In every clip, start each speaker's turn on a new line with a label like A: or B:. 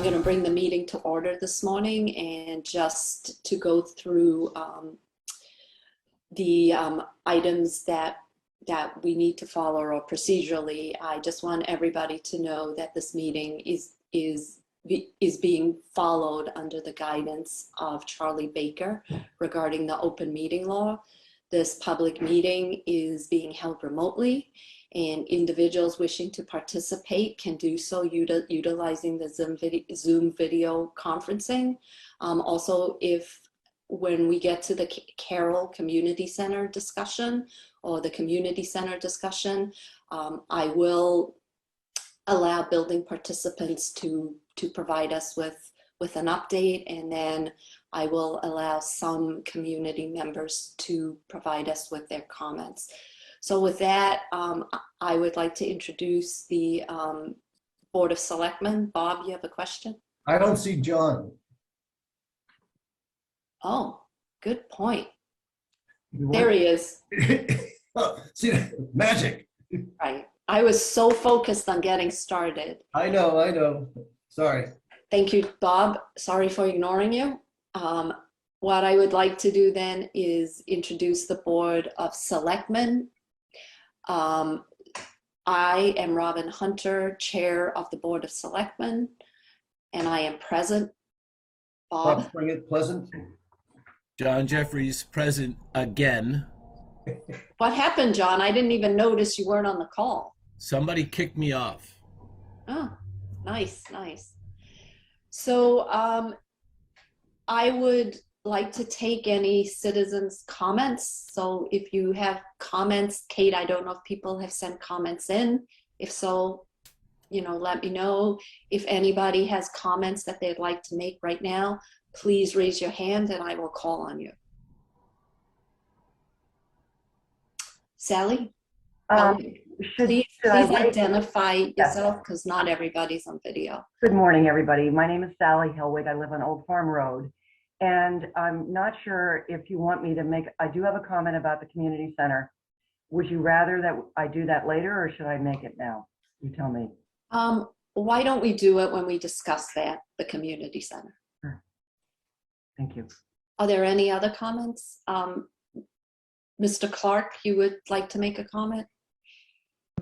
A: going to bring the meeting to order this morning, and just to go through the items that we need to follow or procedurally. I just want everybody to know that this meeting is being followed under the guidance of Charlie Baker regarding the open meeting law. This public meeting is being held remotely, and individuals wishing to participate can do so utilizing the Zoom video conferencing. Also, when we get to the Carroll Community Center discussion or the community center discussion, I will allow building participants to provide us with an update, and then I will allow some community members to provide us with their comments. So with that, I would like to introduce the Board of Selectmen. Bob, you have a question?
B: I don't see John.
A: Oh, good point. There he is.
B: See, magic.
A: Right. I was so focused on getting started.
B: I know. Sorry.
A: Thank you, Bob. Sorry for ignoring you. What I would like to do then is introduce the Board of Selectmen. I am Robin Hunter, Chair of the Board of Selectmen, and I am present. Bob?
B: Bring it pleasant.
C: John Jeffries, present again.
A: What happened, John? I didn't even notice you weren't on the call.
C: Somebody kicked me off.
A: Oh, nice. So I would like to take any citizens' comments. So if you have comments, Kate, I don't know if people have sent comments in. If so, let me know. If anybody has comments that they'd like to make right now, please raise your hand and I will call on you. Sally? Please identify yourself, because not everybody's on video.
D: Good morning, everybody. My name is Sally Hellwig. I live on Old Farm Road. And I'm not sure if you want me to I do have a comment about the community center. Would you rather that I do that later, or should I make it now? You tell me.
A: Why don't we do it when we discuss the community center?
D: Sure. Thank you.
A: Are there any other comments? Mr. Clark, you would like to make a comment?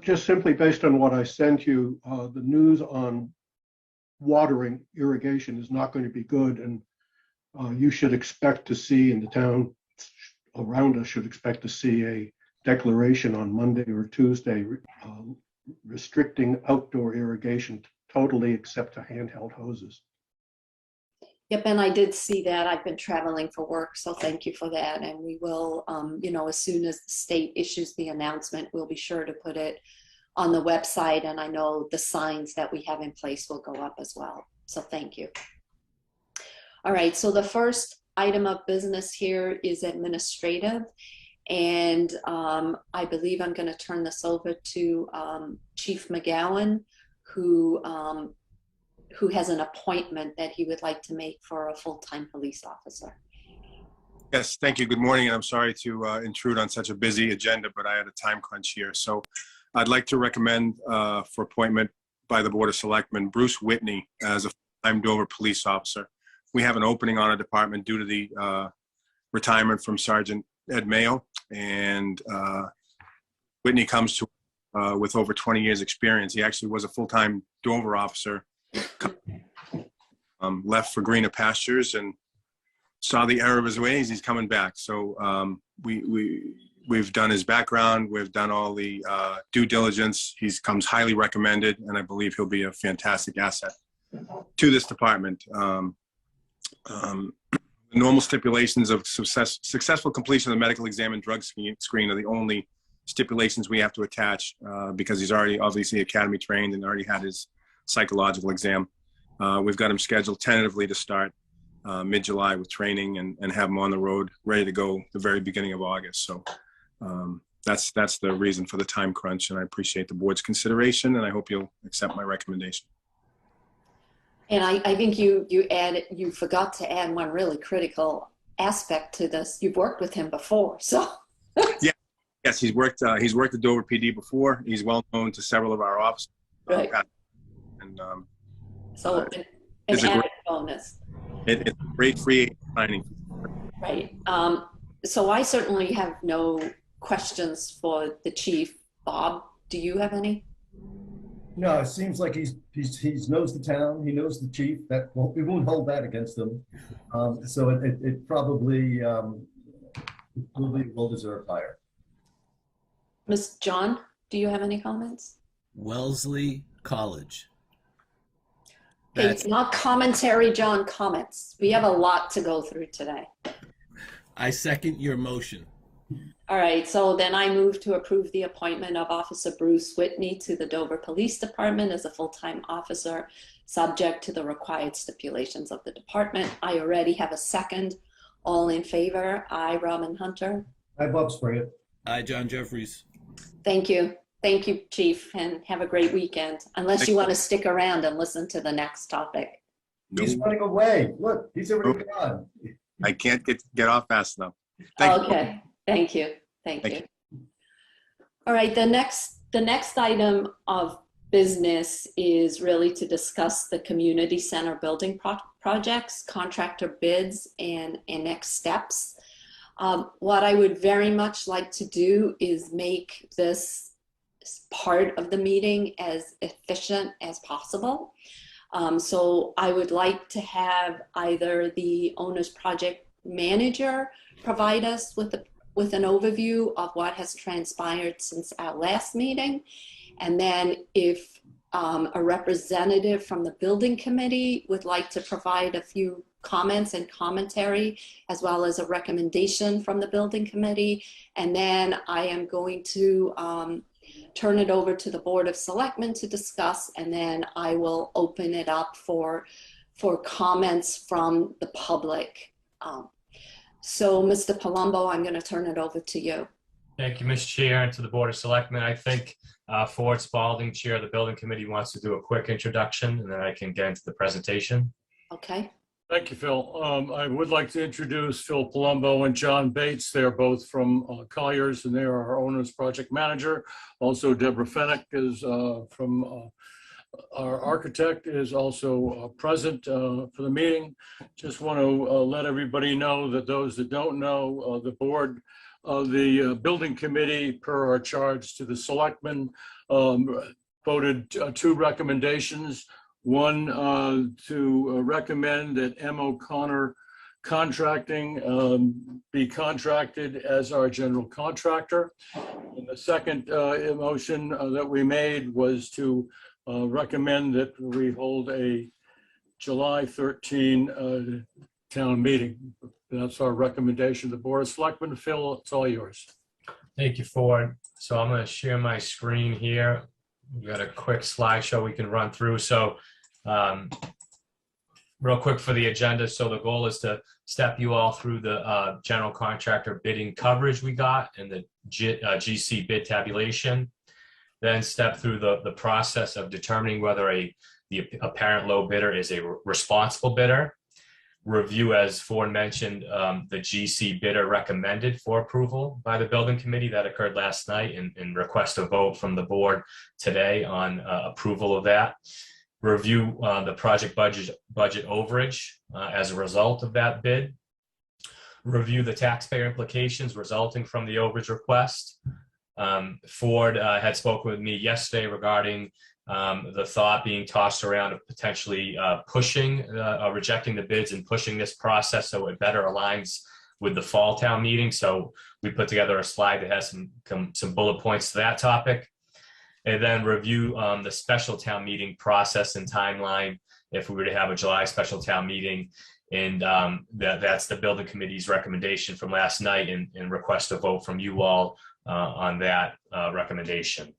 E: Just simply based on what I sent you, the news on watering irrigation is not going to be good, and you should expect to see, in the town around us should expect to see a declaration on Monday or Tuesday restricting outdoor irrigation totally except to handheld hoses.
A: Yep, and I did see that. I've been traveling for work, so thank you for that. And we will, as soon as the state issues the announcement, we'll be sure to put it on the website. And I know the signs that we have in place will go up as well. So thank you. All right, so the first item of business here is administrative. And I believe I'm going to turn this over to Chief McGowan, who has an appointment that he would like to make for a full-time police officer.
F: Yes, thank you. Good morning, and I'm sorry to intrude on such a busy agenda, but I had a time crunch here. So I'd like to recommend for appointment by the Board of Selectmen, Bruce Whitney as a full-time Dover police officer. We have an opening on our department due to the retirement from Sergeant Ed Mayo, and Whitney comes to with over 20 years experience. He actually was a full-time Dover officer, left for greener pastures and saw the error of his ways. He's coming back. So we've done his background. We've done all the due diligence. He comes highly recommended, and I believe he'll be a fantastic asset to this department. The normal stipulations of successful completion of the medical exam and drug screen are the only stipulations we have to attach because he's already obviously academy trained and already had his psychological exam. We've got him scheduled tentatively to start mid-July with training and have him on the road ready to go the very beginning of August. So that's the reason for the time crunch, and I appreciate the board's consideration, and I hope you'll accept my recommendation.
A: And I think you forgot to add one really critical aspect to this. You've worked with him before, so.
F: Yeah, yes, he's worked at Dover PD before. He's well known to several of our officers.
A: Right.
F: And It's a
A: added
F: great,
A: bonus,
F: it's a great free agent signing.
A: right? So I certainly have no questions for the chief. Bob, do you have any?
B: No, it seems like he knows the town, he knows the chief, that won't, we won't hold that against him. So it probably will be a well-deserved hire.
A: Miss John, do you have any comments?
C: Wellesley College.
A: Okay,
C: That's,
A: it's not commentary, John, comments. We have a lot to go through today.
C: I second your motion.
A: All right, so then I move to approve the appointment of Officer Bruce Whitney to the Dover Police Department as a full-time officer, subject to the required stipulations of the department. I already have a second. All in favor? Aye, Robin Hunter.
B: Hi, Bob Sprague.
C: I, John Jeffries.
A: Thank you. Thank you, Chief, and have a great weekend. Unless you want to stick around and listen to the next topic.
B: He's running away. Look, he's already gone.
F: I can't get off fast enough. Thank you.
A: Okay, thank you. Thank
F: Thank
A: you. All right, the next item of business is really to discuss the community center building projects, contractor bids, and next steps. What I would very much like to do is make this part of the meeting as efficient as possible. So I would like to have either the owner's project manager provide us with an overview of what has transpired since our last meeting. And then if a representative from the building committee would like to provide a few comments and commentary, as well as a recommendation from the building committee. And then I am going to turn it over to the Board of Selectmen to discuss, and then I will open it up for comments from the public. So Mr. Palumbo, I'm going to turn it over to you.
G: Thank you, Ms. Chair, and to the Board of Selectmen. I think Ford Spalding, Chair of the Building Committee, wants to do a quick introduction, and then I can get into the presentation.
A: Okay.
E: Thank you, Phil. I would like to introduce Phil Palumbo and John Bates. They're both from Colliers, and they are our owner's project manager. Also, Deborah Fennick is from our architect, is also present for the meeting. Just want to let everybody know that those that don't know, the board of the building committee, per our charge to the selectmen, voted two recommendations. One, to recommend that M. O'Connor Contracting be contracted as our general contractor. And the second motion that we made was to recommend that we hold a July 13 town meeting. That's our recommendation. The Board of Selectmen. Phil, it's all yours.
G: Thank you, Ford. So I'm going to share my screen here. We've got a quick slideshow we can run through. So real quick for the agenda. So the goal is to step you all through the general contractor bidding coverage we got and the GC bid tabulation. Then step through the process of determining whether the apparent low bidder is a responsible bidder. Review, as Ford mentioned, the GC bidder recommended for approval by the building committee. That occurred last night, and request a vote from the board today on approval of that. Review the project budget overage as a result of that bid. Review the taxpayer implications resulting from the overage request. Ford had spoken with me yesterday regarding the thought being tossed around of potentially rejecting the bids and pushing this process so it better aligns with the fall town meeting. So we put together a slide that has some bullet points to that topic. And then review the special town meeting process and timeline if we were to have a July special town meeting. And that's the building committee's recommendation from last night, and request a vote from you all on that recommendation.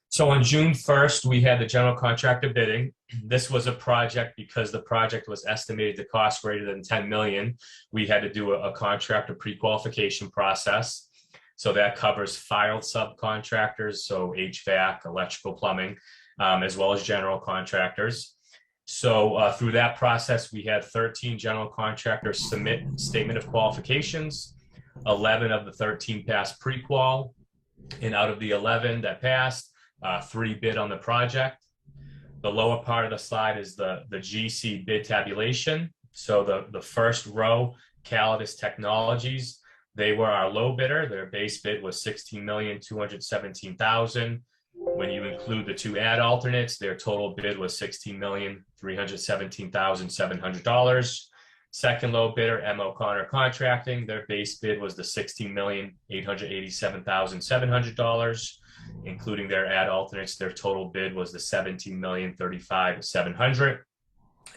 G: So on June 1st, we had the general contractor bidding. This was a project because the project was estimated to cost greater than 10 million. We had to do a contractor pre-qualification process. So that covers filed subcontractors, so HVAC, electrical, plumbing, as well as general contractors. So through that process, we had 13 general contractors submit statement of qualifications. 11 of the 13 passed pre-qual, and out of the 11 that passed, 3 bid on the project. The lower part of the slide is the GC bid tabulation. So the first row, Calidus Technologies, they were our low bidder. Their base bid was $16,217,000. When you include the two ad alternates, their total bid was $16,317,700. Second low bidder, M. O'Connor Contracting, their base bid was the $16,887,700. Including their ad alternates, their total bid was the $17,035,700.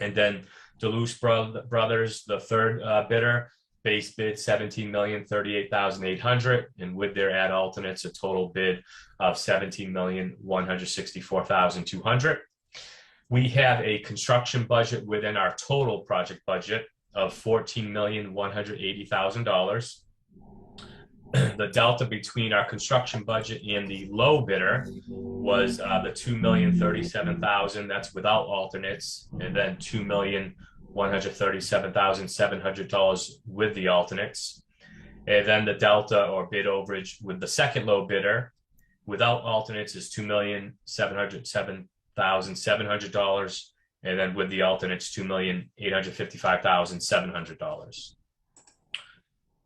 G: And then Duluth Brothers, the third bidder, base bid $17,038,800, and with their ad alternates, a total bid of $17,164,200. We have a construction budget within our total project budget of $14,180,000. The delta between our construction budget and the low bidder was the $2,037,000. That's without alternates, and then $2,137,700 with the alternates. And then the delta or bid overage with the second low bidder without alternates is $2,707,700, and then with the alternates $2,855,700.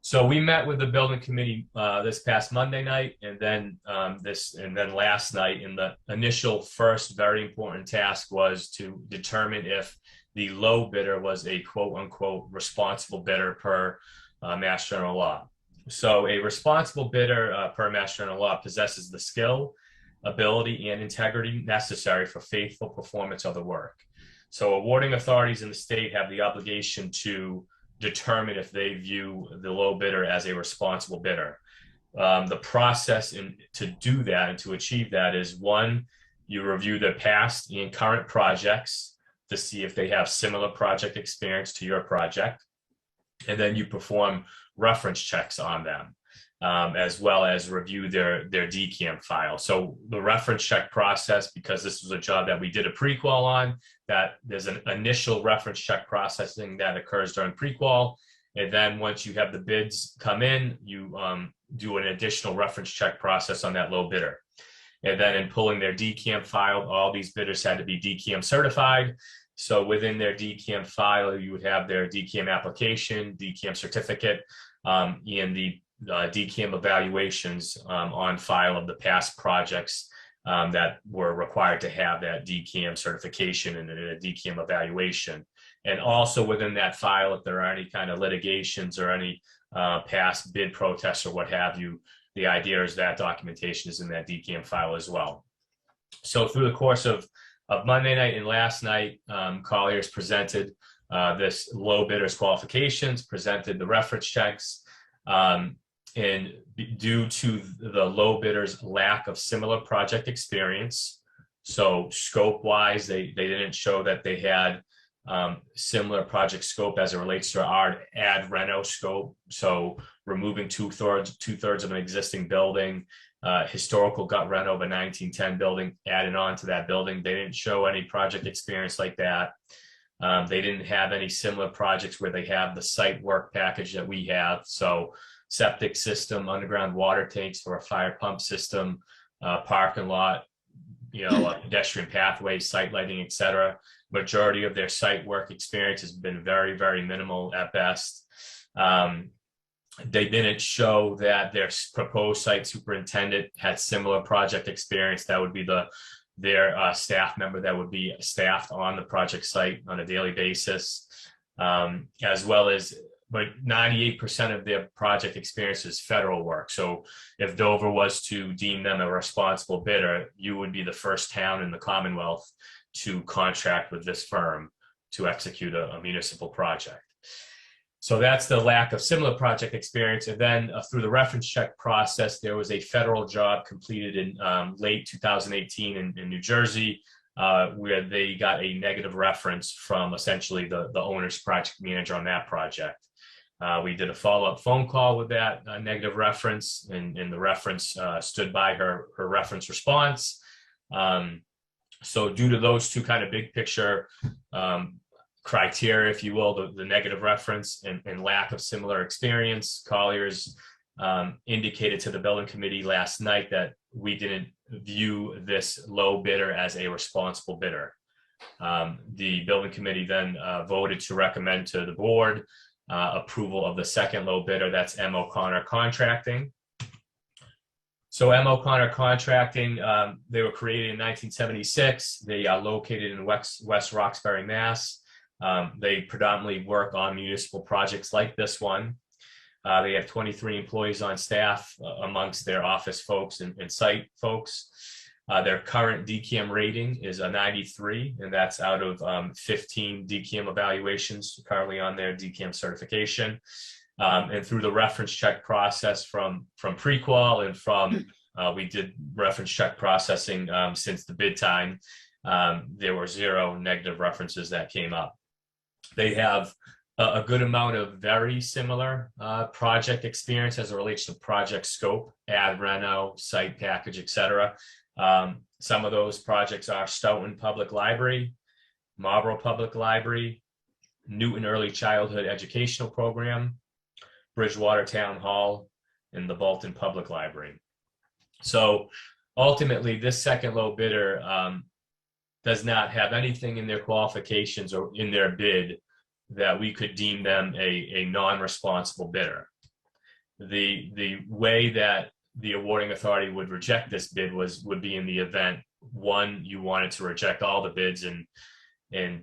G: So we met with the building committee this past Monday night, and then last night. And the initial first very important task was to determine if the low bidder was a quote unquote responsible bidder per Mass General Law. So a responsible bidder per Mass General Law possesses the skill, ability, and integrity necessary for faithful performance of the work. So awarding authorities in the state have the obligation to determine if they view the low bidder as a responsible bidder. The process to do that and to achieve that is, one, you review their past and current projects to see if they have similar project experience to your project. And then you perform reference checks on them, as well as review their DCAM file. So the reference check process, because this was a job that we did a pre-qual on, that there's an initial reference check processing that occurs during pre-qual. And then once you have the bids come in, you do an additional reference check process on that low bidder. And then in pulling their DCAM file, all these bidders had to be DCAM certified. So within their DCAM file, you would have their DCAM application, DCAM certificate, and the DCAM evaluations on file of the past projects that were required to have that DCAM certification and a DCAM evaluation. And also within that file, if there are any kind of litigations or any past bid protests or what have you, the idea is that documentation is in that DCAM file as well. So through the course of Monday night and last night, Colliers presented this low bidders qualifications, presented the reference checks, and due to the low bidders' lack of similar project experience, so scope-wise, they didn't show that they had similar project scope as it relates to our ad reno scope. So removing two-thirds of an existing building, historical gut reno of a 1910 building, added on to that building. They didn't show any project experience like that. They didn't have any similar projects where they have the site work package that we have. So septic system, underground water tanks for a fire pump system, parking lot, pedestrian pathways, site lighting, etc. Majority of their site work experience has been very, very minimal at best. They didn't show that their proposed site superintendent had similar project experience. That would be their staff member that would be staffed on the project site on a daily basis, as well as, but 98% of their project experience is federal work. So if Dover was to deem them a responsible bidder, you would be the first town in the Commonwealth to contract with this firm to execute a municipal project. So that's the lack of similar project experience. And then through the reference check process, there was a federal job completed in late 2018 in New Jersey, where they got a negative reference from essentially the owner's project manager on that project. We did a follow-up phone call with that negative reference, and the reference stood by her reference response. So due to those two kind of big picture criteria, if you will, the negative reference and lack of similar experience, Colliers indicated to the building committee last night that we didn't view this low bidder as a responsible bidder. The building committee then voted to recommend to the board approval of the second low bidder, that's M. O'Connor Contracting. So M. O'Connor Contracting, they were created in 1976. They are located in West Roxbury, Mass. They predominantly work on municipal projects like this one. They have 23 employees on staff amongst their office folks and site folks. Their current DCAM rating is a 93, and that's out of 15 DCAM evaluations currently on their DCAM certification. And through the reference check process from pre-qual and from, we did reference check processing since the bid time, there were 0 negative references that came up. They have a good amount of very similar project experience as it relates to project scope, ad reno, site package, etc. Some of those projects are Stoughton Public Library, Marlborough Public Library, Newton Early Childhood Educational Program, Bridgewater Town Hall, and the Bolton Public Library. So ultimately, this second low bidder does not have anything in their qualifications or in their bid that we could deem them a non-responsible bidder. The way that the awarding authority would reject this bid would be in the event, one, you wanted to reject all the bids and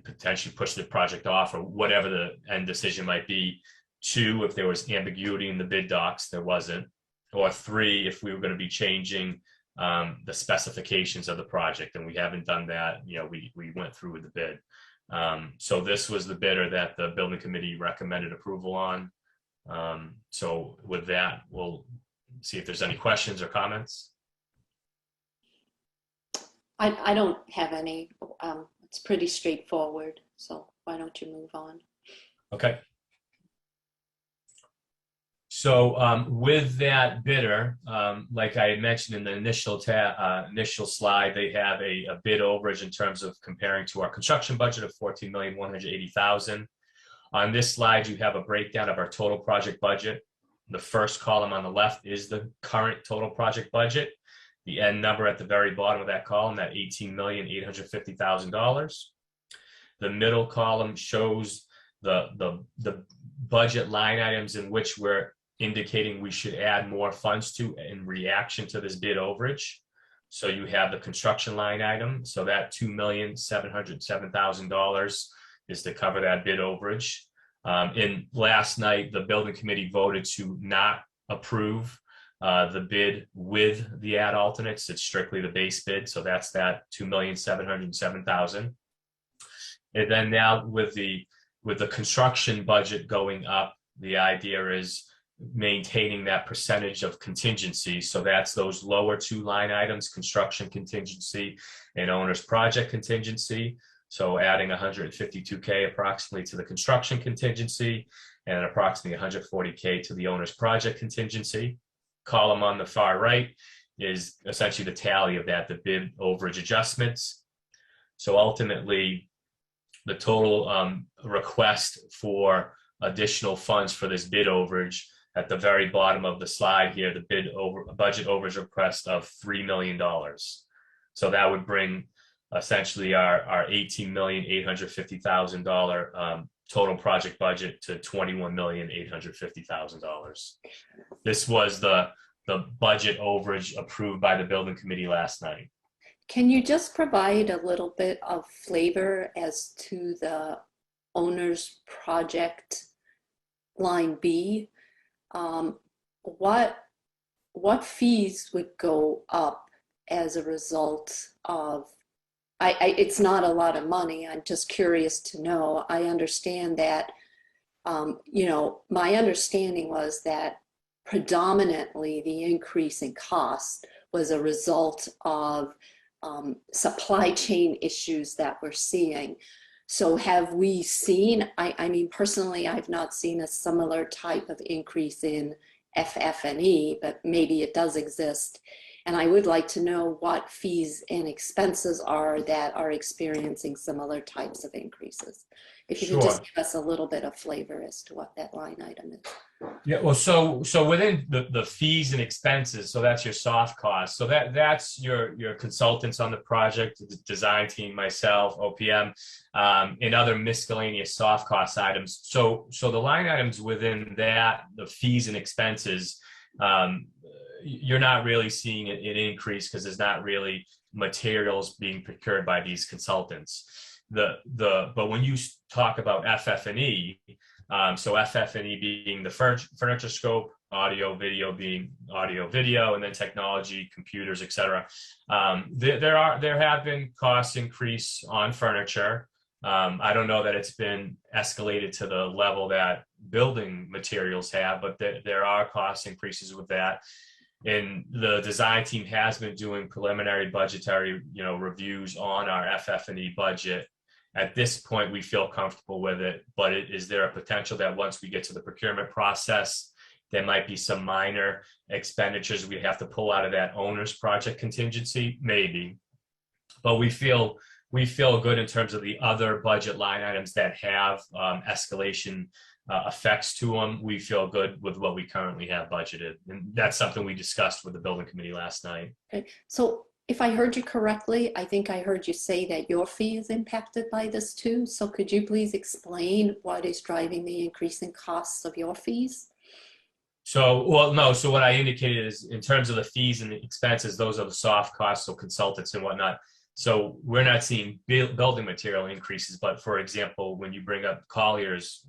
G: potentially push the project off, or whatever the end decision might be. 2, if there was ambiguity in the bid docs, there wasn't. Or 3, if we were going to be changing the specifications of the project, and we haven't done that. We went through with the bid. So this was the bidder that the building committee recommended approval on. So with that, we'll see if there's any questions or comments.
A: I don't have any. It's pretty straightforward. So why don't you move on?
G: Okay. So with that bidder, like I had mentioned in the initial slide, they have a bid overage in terms of comparing to our construction budget of $14,180,000. On this slide, you have a breakdown of our total project budget. The first column on the left is the current total project budget. The end number at the very bottom of that column, that $18,850,000. The middle column shows the budget line items in which we're indicating we should add more funds to in reaction to this bid overage. So you have the construction line item. So that $2,707,000 is to cover that bid overage. And last night, the building committee voted to not approve the bid with the ad alternates. It's strictly the base bid. So that's that $2,707,000. And then now with the construction budget going up, the idea is maintaining that percentage of contingency. So that's those lower 2 line items, construction contingency and owner's project contingency. So adding $152K approximately to the construction contingency and approximately $140K to the owner's project contingency. Column on the far right is essentially the tally of that, the bid overage adjustments. So ultimately, the total request for additional funds for this bid overage at the very bottom of the slide here, the budget overage request of $3 million. So that would bring essentially our $18,850,000 total project budget to $21,850,000. This was the budget overage approved by the building committee last night.
A: Can you just provide a little bit of flavor as to the owner's project line B? What fees would go up as a result of, it's not a lot of money. I'm just curious to know. I understand that, my understanding was that predominantly the increase in cost was a result of supply chain issues that we're seeing. So have we seen, I mean, personally, I've not seen a similar type of increase in FF&E, but maybe it does exist. And I would like to know what fees and expenses are that are experiencing similar types of increases. If you can just
G: Sure.
A: give us a little bit of flavor as to what that line item is.
G: Yeah, well, so within the fees and expenses, so that's your soft cost. So that's your consultants on the project, the design team, myself, OPM, and other miscellaneous soft cost items. So the line items within that, the fees and expenses, you're not really seeing an increase because there's not really materials being procured by these consultants. But when you talk about FF&E, so FF&E being the furniture scope, audio, video being audio, video, and then technology, computers, etc. There have been cost increase on furniture. I don't know that it's been escalated to the level that building materials have, but there are cost increases with that. And the design team has been doing preliminary budgetary, reviews on our FF&E budget. At this point, we feel comfortable with it, but is there a potential that once we get to the procurement process, there might be some minor expenditures we have to pull out of that owner's project contingency? Maybe, but we feel good in terms of the other budget line items that have escalation effects to them. We feel good with what we currently have budgeted, and that's something we discussed with the building committee last night.
A: Okay. So if I heard you correctly, I think I heard you say that your fee is impacted by this too. So could you please explain what is driving the increase in costs of your fees?
G: So what I indicated is in terms of the fees and the expenses, those are the soft costs, so consultants and whatnot. So we're not seeing building material increases, but for example, when you bring up Collier's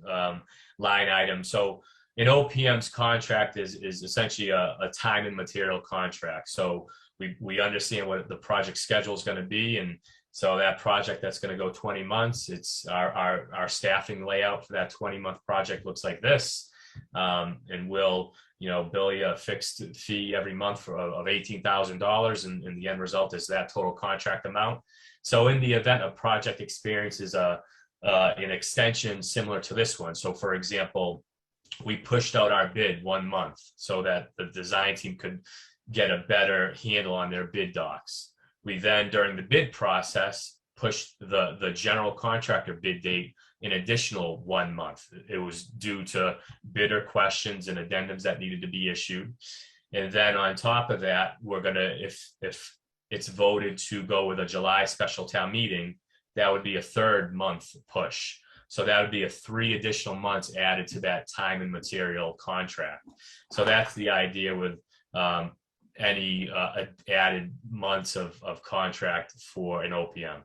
G: line item, so an OPM's contract is essentially a time and material contract. So we understand what the project schedule is going to be, and so that project that's going to go 20 months, it's our staffing layout for that 20-month project looks like this, and we'll bill you a fixed fee every month of $18,000, and the end result is that total contract amount. So in the event a project experiences an extension similar to this one, so for example, we pushed out our bid 1 month so that the design team could get a better handle on their bid docs. We then, during the bid process, pushed the general contractor bid date an additional 1 month. It was due to bidder questions and addendums that needed to be issued. And then on top of that, we're gonna, if it's voted to go with a July special town meeting, that would be a 3rd month push. So that would be 3 additional months added to that time and material contract. So that's the idea with any added months of contract for an OPM.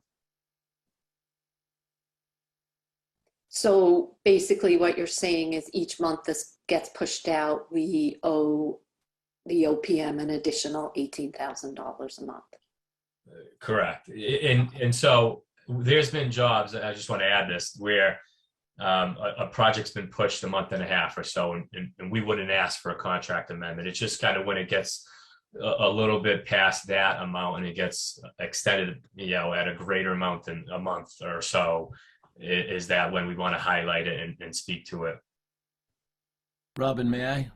A: So basically what you're saying is each month this gets pushed out, we owe the OPM an additional $18,000 a month.
G: Correct. And so there's been jobs, I just want to add this, where a project's been pushed a month and a half or so, and we wouldn't ask for a contract amendment. It's just kind of when it gets a little bit past that amount and it gets extended, at a greater amount than a month or so, is that when we want to highlight it and speak to it.
C: Robin, may I?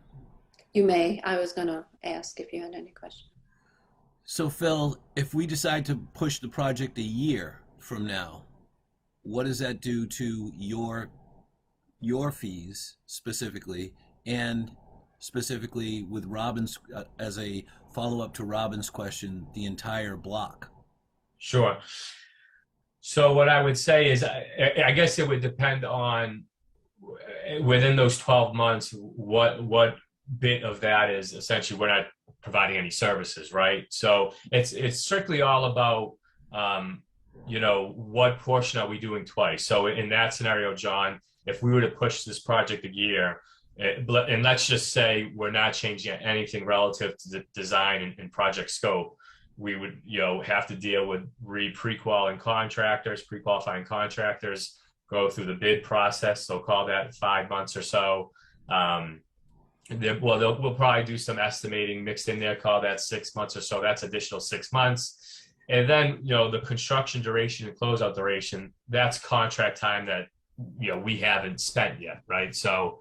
A: You may. I was going to ask if you had any questions.
C: So Phil, if we decide to push the project a year from now, what does that do to your fees specifically, and specifically with Robin's, as a follow-up to Robin's question, the entire block?
G: Sure. So what I would say is, I guess it would depend on within those 12 months, what bit of that is essentially we're not providing any services, right? So it's strictly all about, what portion are we doing twice? So in that scenario, John, if we were to push this project a year, and let's just say we're not changing anything relative to the design and project scope, we would, have to deal with pre-qualifying contractors, go through the bid process. So call that 5 months or so. We'll probably do some estimating mixed in there, call that 6 months or so. That's additional 6 months. And then, the construction duration and closeout duration, that's contract time that, we haven't spent yet, right? So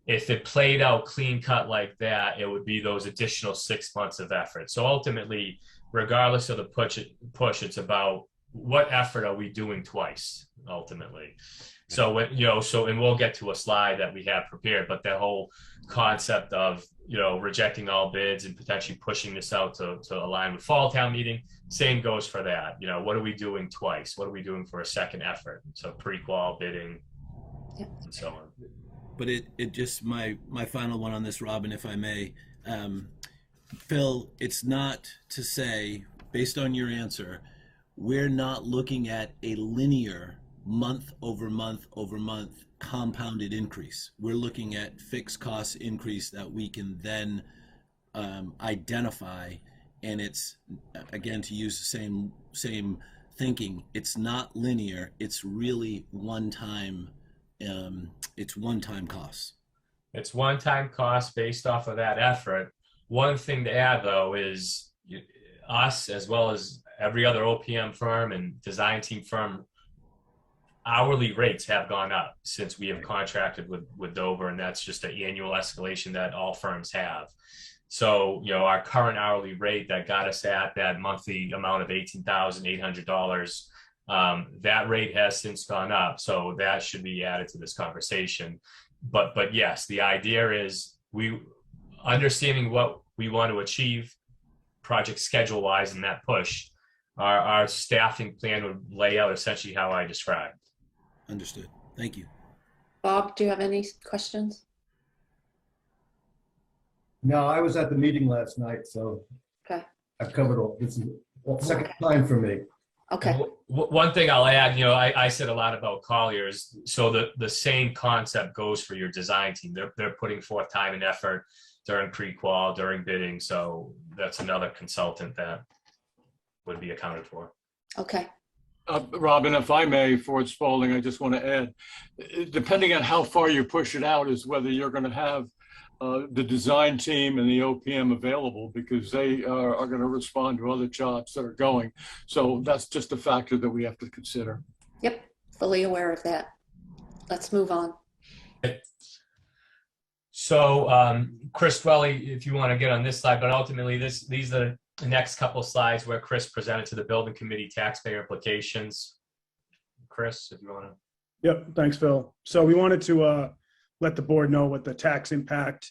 G: if it played out clean cut like that, it would be those additional 6 months of effort. So ultimately, regardless of the push, it's about what effort are we doing twice ultimately? So when, and we'll get to a slide that we have prepared, but that whole concept of, rejecting all bids and potentially pushing this out to align with fall town meeting, same goes for that. What are we doing twice? What are we doing for a second effort? So pre-qual bidding,
A: Yep.
G: and so on.
C: But it just, my final one on this, Robin, if I may, Phil, it's not to say, based on your answer, we're not looking at a linear month over month over month compounded increase. We're looking at fixed cost increase that we can then identify, and it's, again, to use the same thinking, it's not linear, it's really one-time, it's one-time costs.
G: It's one-time cost based off of that effort. One thing to add, though, is us, as well as every other OPM firm and design team firm, hourly rates have gone up since we have contracted with Dover, and that's just an annual escalation that all firms have. So, our current hourly rate that got us at that monthly amount of $18,800, that rate has since gone up. So that should be added to this conversation. But yes, the idea is understanding what we want to achieve project schedule wise in that push, our staffing plan would lay out essentially how I described.
C: Understood. Thank you.
A: Bob, do you have any questions?
B: No, I was at the meeting last night, so
A: Okay.
B: I've covered all. This is second time for me.
A: Okay.
G: One thing I'll add, I said a lot about Colliers, so the same concept goes for your design team. They're putting forth time and effort during pre-qual, during bidding, so that's another consultant that would be accounted for.
A: Okay.
H: Robin, if I may, Ford Spalding, I just want to add, depending on how far you push it out is whether you're going to have the design team and the OPM available, because they are going to respond to other jobs that are going. So that's just a factor that we have to consider.
A: Yep. Fully aware of that. Let's move on.
G: So Chris Dwelly, if you want to get on this slide, but ultimately these are the next couple of slides where Chris presented to the building committee taxpayer implications. Chris, if you want to.
I: Yep, thanks, Phil. So we wanted to let the board know what the tax impact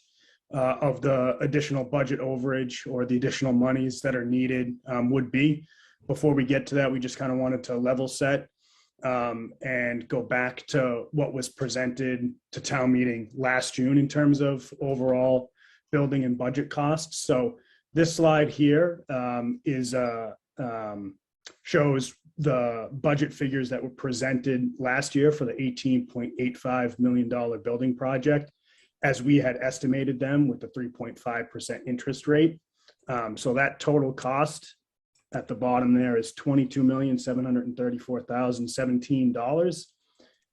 I: of the additional budget overage or the additional monies that are needed would be. Before we get to that, we just kind of wanted to level set and go back to what was presented to town meeting last June in terms of overall building and budget costs. So this slide here shows the budget figures that were presented last year for the $18.85 million building project, as we had estimated them with the 3.5% interest rate. So that total cost at the bottom there is $22,734,017.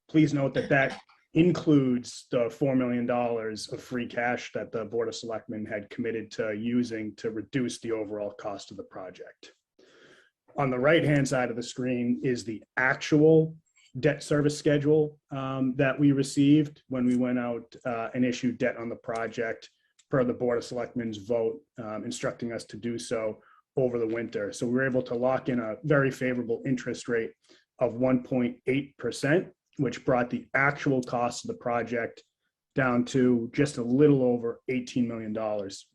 I: Please note that that includes the $4 million of free cash that the Board of Selectmen had committed to using to reduce the overall cost of the project. On the right-hand side of the screen is the actual debt service schedule that we received when we went out and issued debt on the project per the Board of Selectmen's vote instructing us to do so over the winter. So we were able to lock in a very favorable interest rate of 1.8%, which brought the actual cost of the project down to just a little over $18 million.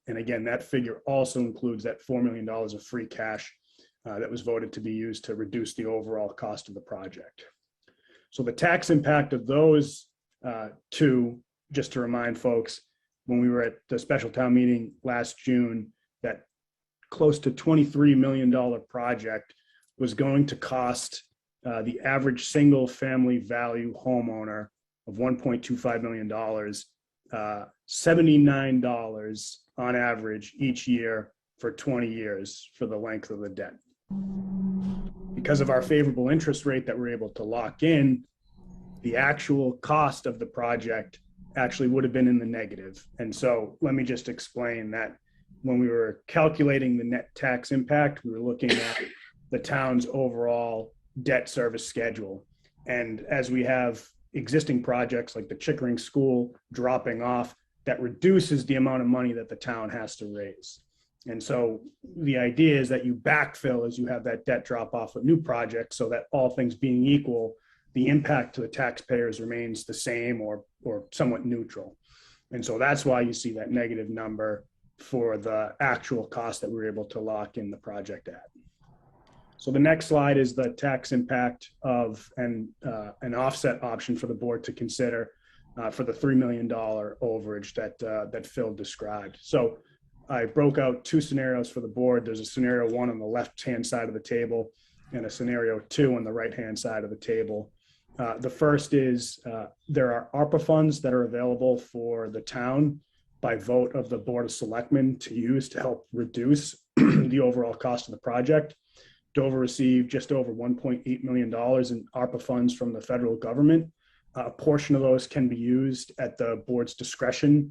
I: And again, that figure also includes that $4 million of free cash that was voted to be used to reduce the overall cost of the project. So the tax impact of those two, just to remind folks, when we were at the special town meeting last June, that close to $23 million project was going to cost the average single family value homeowner of $1.25 million, $79 on average each year for 20 years for the length of the debt. Because of our favorable interest rate that we're able to lock in, the actual cost of the project actually would have been in the negative. And so let me just explain that when we were calculating the net tax impact, we were looking at the town's overall debt service schedule. And as we have existing projects like the Chickering School dropping off, that reduces the amount of money that the town has to raise. And so the idea is that you backfill as you have that debt drop off with new projects, so that all things being equal, the impact to the taxpayers remains the same or somewhat neutral. And so that's why you see that negative number for the actual cost that we were able to lock in the project at. So the next slide is the tax impact of an offset option for the board to consider for the $3 million overage that Phil described. So I broke out two scenarios for the board. There's a scenario 1 on the left-hand side of the table and a scenario 2 on the right-hand side of the table. The first is there are ARPA funds that are available for the town by vote of the Board of Selectmen to use to help reduce the overall cost of the project. Dover received just over $1.8 million in ARPA funds from the federal government. A portion of those can be used at the board's discretion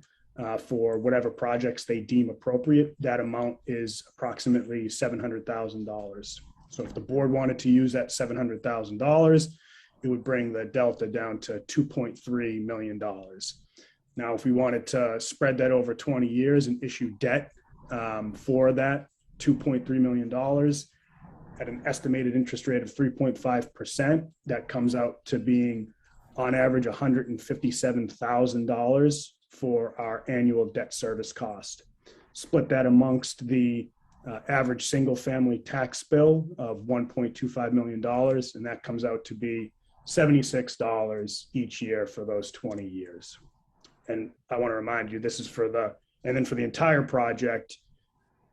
I: for whatever projects they deem appropriate. That amount is approximately $700,000. So if the board wanted to use that $700,000, it would bring the delta down to $2.3 million. Now, if we wanted to spread that over 20 years and issue debt for that $2.3 million at an estimated interest rate of 3.5%, that comes out to being on average $157,000 for our annual debt service cost. Split that amongst the average single family tax bill of $1.25 million, and that comes out to be $76 each year for those 20 years. And I want to remind you, this is for the entire project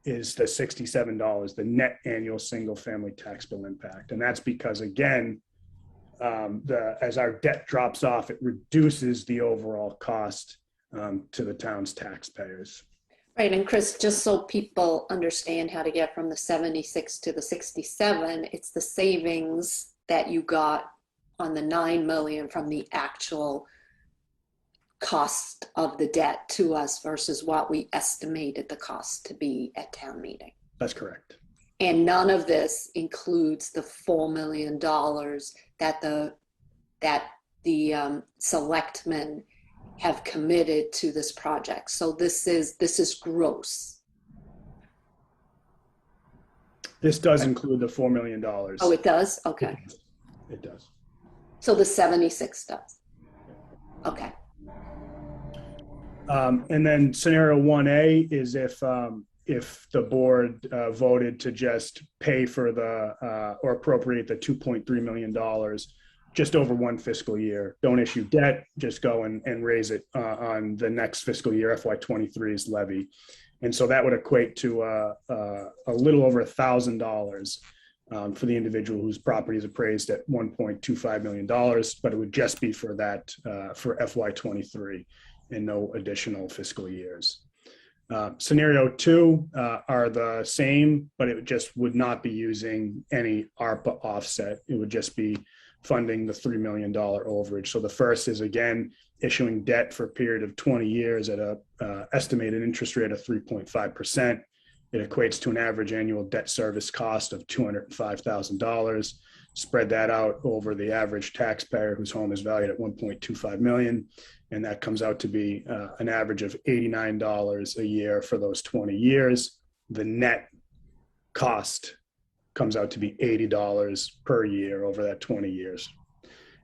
I: is the $67, the net annual single family tax bill impact. And that's because, again, as our debt drops off, it reduces the overall cost to the town's taxpayers.
A: Right, and Chris, just so people understand how to get from the 76 to the 67, it's the savings that you got on the 9 million from the actual cost of the debt to us versus what we estimated the cost to be at town meeting.
I: That's correct.
A: And none of this includes the $4 million that the selectmen have committed to this project. So this is gross.
I: This does include the $4 million.
A: Oh, it does? Okay.
I: It does.
A: So the 76 does. Okay.
I: And then scenario 1A is if the board voted to just pay for or appropriate the $2.3 million just over one fiscal year. Don't issue debt, just go and raise it on the next fiscal year, FY23's levy. And so that would equate to a little over $1,000 for the individual whose property is appraised at $1.25 million, but it would just be for that, for FY23 and no additional fiscal years. Scenario 2 are the same, but it just would not be using any ARPA offset. It would just be funding the $3 million overage. So the first is, again, issuing debt for a period of 20 years at a estimated interest rate of 3.5%. It equates to an average annual debt service cost of $205,000. Spread that out over the average taxpayer whose home is valued at $1.25 million. And that comes out to be an average of $89 a year for those 20 years. The net cost comes out to be $80 per year over that 20 years.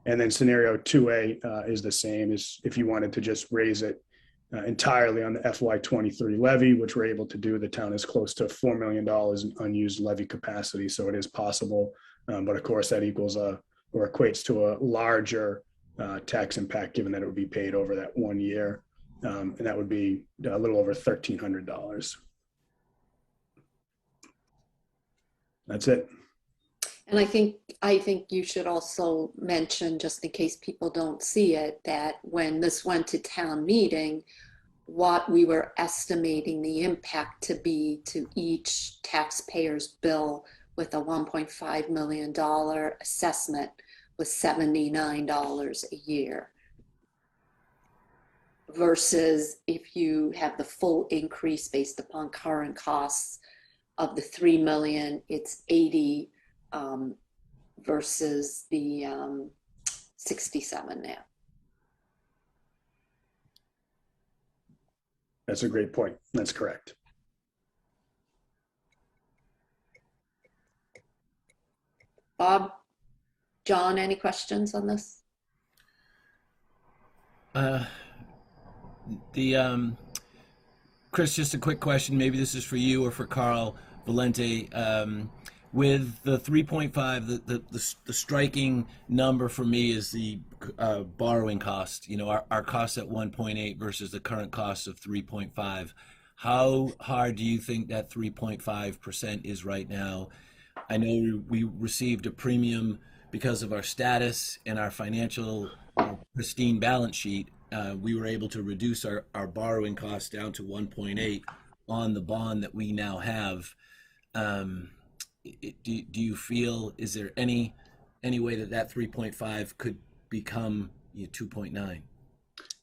I: And then scenario 2A is the same as if you wanted to just raise it entirely on the FY23 levy, which we're able to do. The town is close to $4 million in unused levy capacity, so it is possible. But of course, that equals or equates to a larger tax impact, given that it would be paid over that 1 year, and that would be a little over $1,300. That's it.
A: And I think you should also mention, just in case people don't see it, that when this went to town meeting, what we were estimating the impact to be to each taxpayer's bill with a $1.5 million assessment was $79 a year. Versus if you have the full increase based upon current costs of the 3 million, it's 80 versus the 67 now.
I: That's a great point. That's correct.
A: Bob, John, any questions on this?
C: Chris, just a quick question. Maybe this is for you or for Carl Valente. With the 3.5, the striking number for me is the borrowing cost. You know, our cost at 1.8 versus the current cost of 3.5. How hard do you think that 3.5% is right now? I know we received a premium because of our status and our financial pristine balance sheet. We were able to reduce our borrowing costs down to 1.8 on the bond that we now have. Do you feel, is there any way that 3.5 could become 2.9?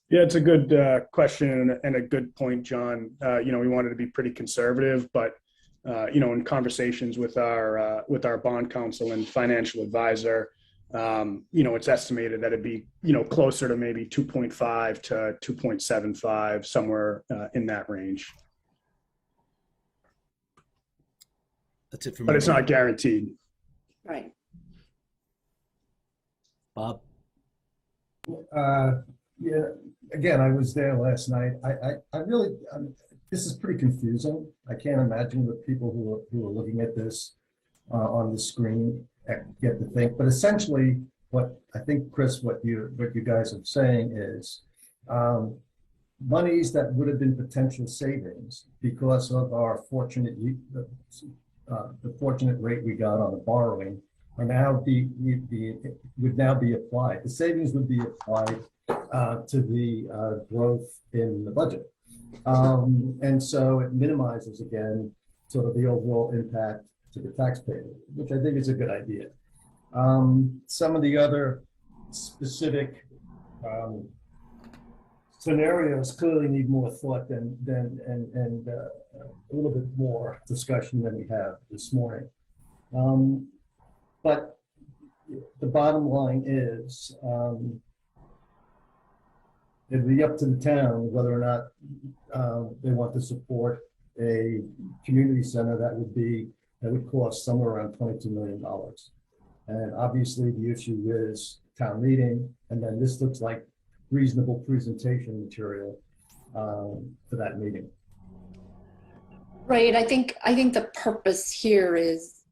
I: Yeah, it's a good question and a good point, John. We wanted to be pretty conservative, but in conversations with our bond counsel and financial advisor, it's estimated that it'd be closer to maybe 2.5 to 2.75, somewhere in that range.
C: That's it for me.
I: But it's not guaranteed.
A: Right.
C: Bob?
B: Yeah, again, I was there last night. I really, this is pretty confusing. I can't imagine what people who are looking at this on the screen get to think. But essentially, what I think, Chris, what you guys are saying is monies that would have been potential savings because of our the fortunate rate we got on the borrowing are now would now be applied. The savings would be applied to the growth in the budget. And so it minimizes, again, sort of the overall impact to the taxpayer, which I think is a good idea. Some of the other specific scenarios clearly need more thought and a little bit more discussion than we have this morning. But the bottom line is it'd be up to the town whether or not they want to support a community center that would cost somewhere around $22 million. And obviously the issue is town meeting, and then this looks like reasonable presentation material for that meeting.
A: Right. I think the purpose here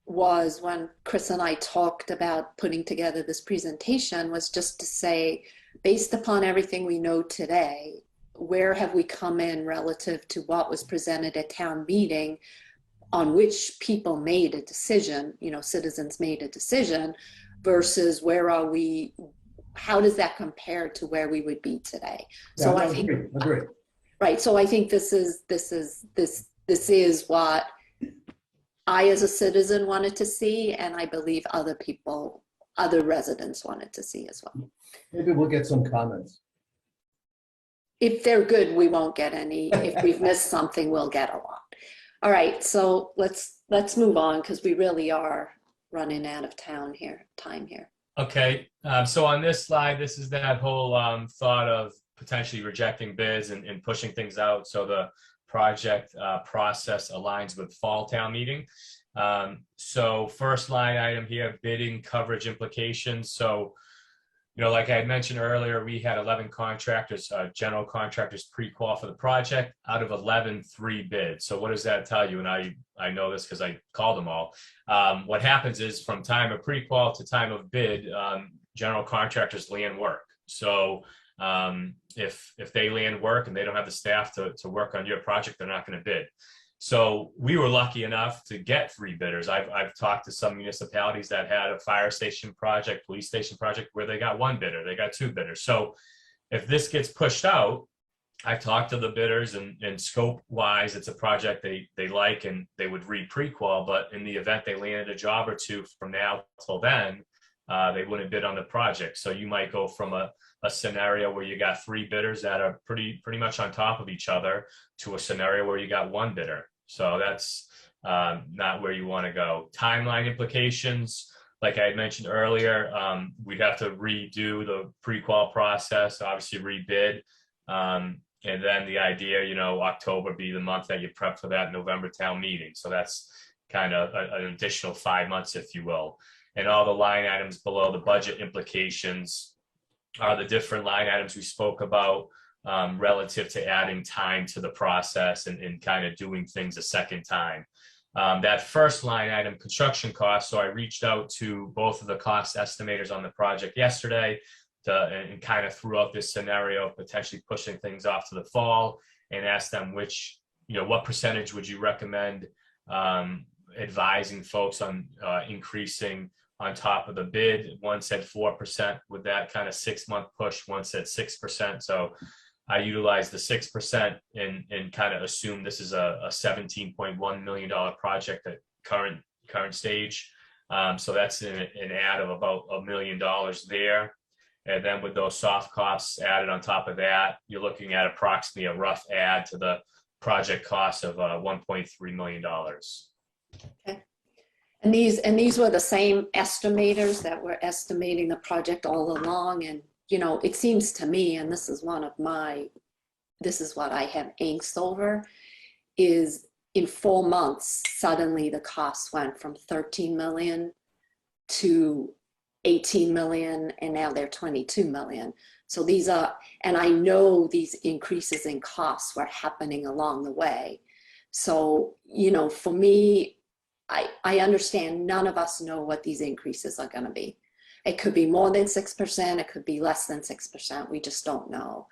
A: was when Chris and I talked about putting together this presentation was just to say, based upon everything we know today, where have we come in relative to what was presented at town meeting, on which people made a decision, citizens made a decision, versus where are we, how does that compare to where we would be today?
B: Yeah,
A: So I think,
B: agree.
A: Right. So I think this is what I as a citizen wanted to see, and I believe other residents wanted to see as well.
B: Maybe we'll get some comments.
A: If they're good, we won't get any. If we've missed something, we'll get a lot. All right, so let's move on because we really are running out of time here.
G: Okay, so on this slide, this is that whole thought of potentially rejecting bids and pushing things out so the project process aligns with fall town meeting. So first line item here, bidding coverage implications. So, like I had mentioned earlier, we had 11 contractors, general contractors pre-qual for the project. Out of 11, 3 bids. So what does that tell you? And I know this because I called them all. What happens is from time of pre-qual to time of bid, general contractors land work. So if they land work and they don't have the staff to work on your project, they're not going to bid. So we were lucky enough to get 3 bidders. I've talked to some municipalities that had a fire station project, police station project, where they got 1 bidder, they got 2 bidders. So if this gets pushed out, I've talked to the bidders and scope wise, it's a project they like and they would read pre-qual, but in the event they landed a job or 2 from now till then, they wouldn't bid on the project. So you might go from a scenario where you got 3 bidders that are pretty much on top of each other to a scenario where you got 1 bidder. So that's not where you want to go. Timeline implications, like I had mentioned earlier, we'd have to redo the pre-qual process, obviously rebid. And then the idea, October be the month that you prep for that November town meeting. So that's kind of an additional 5 months, if you will. and all the line items below the budget implications are the different line items we spoke about relative to adding time to the process and kind of doing things a second time. That first line item, construction costs, so I reached out to both of the cost estimators on the project yesterday and kind of threw out this scenario of potentially pushing things off to the fall and asked them what percentage would you recommend advising folks on increasing on top of the bid. One said 4% with that kind of 6-month push. One said 6%. So I utilized the 6% and kind of assume this is a $17.1 million project at current stage. So that's an add of about $1 million there. And then with those soft costs added on top of that, you're looking at approximately a rough add to the project cost of $1.3 million.
A: Okay. And these were the same estimators that were estimating the project all along. And, it seems to me, and this is what I have angst over, is in 4 months, suddenly the costs went from 13 million to 18 million, and now they're 22 million. So and I know these increases in costs were happening along the way. So, for me, I understand none of us know what these increases are going to be. It could be more than 6%. It could be less than 6%. We just don't know.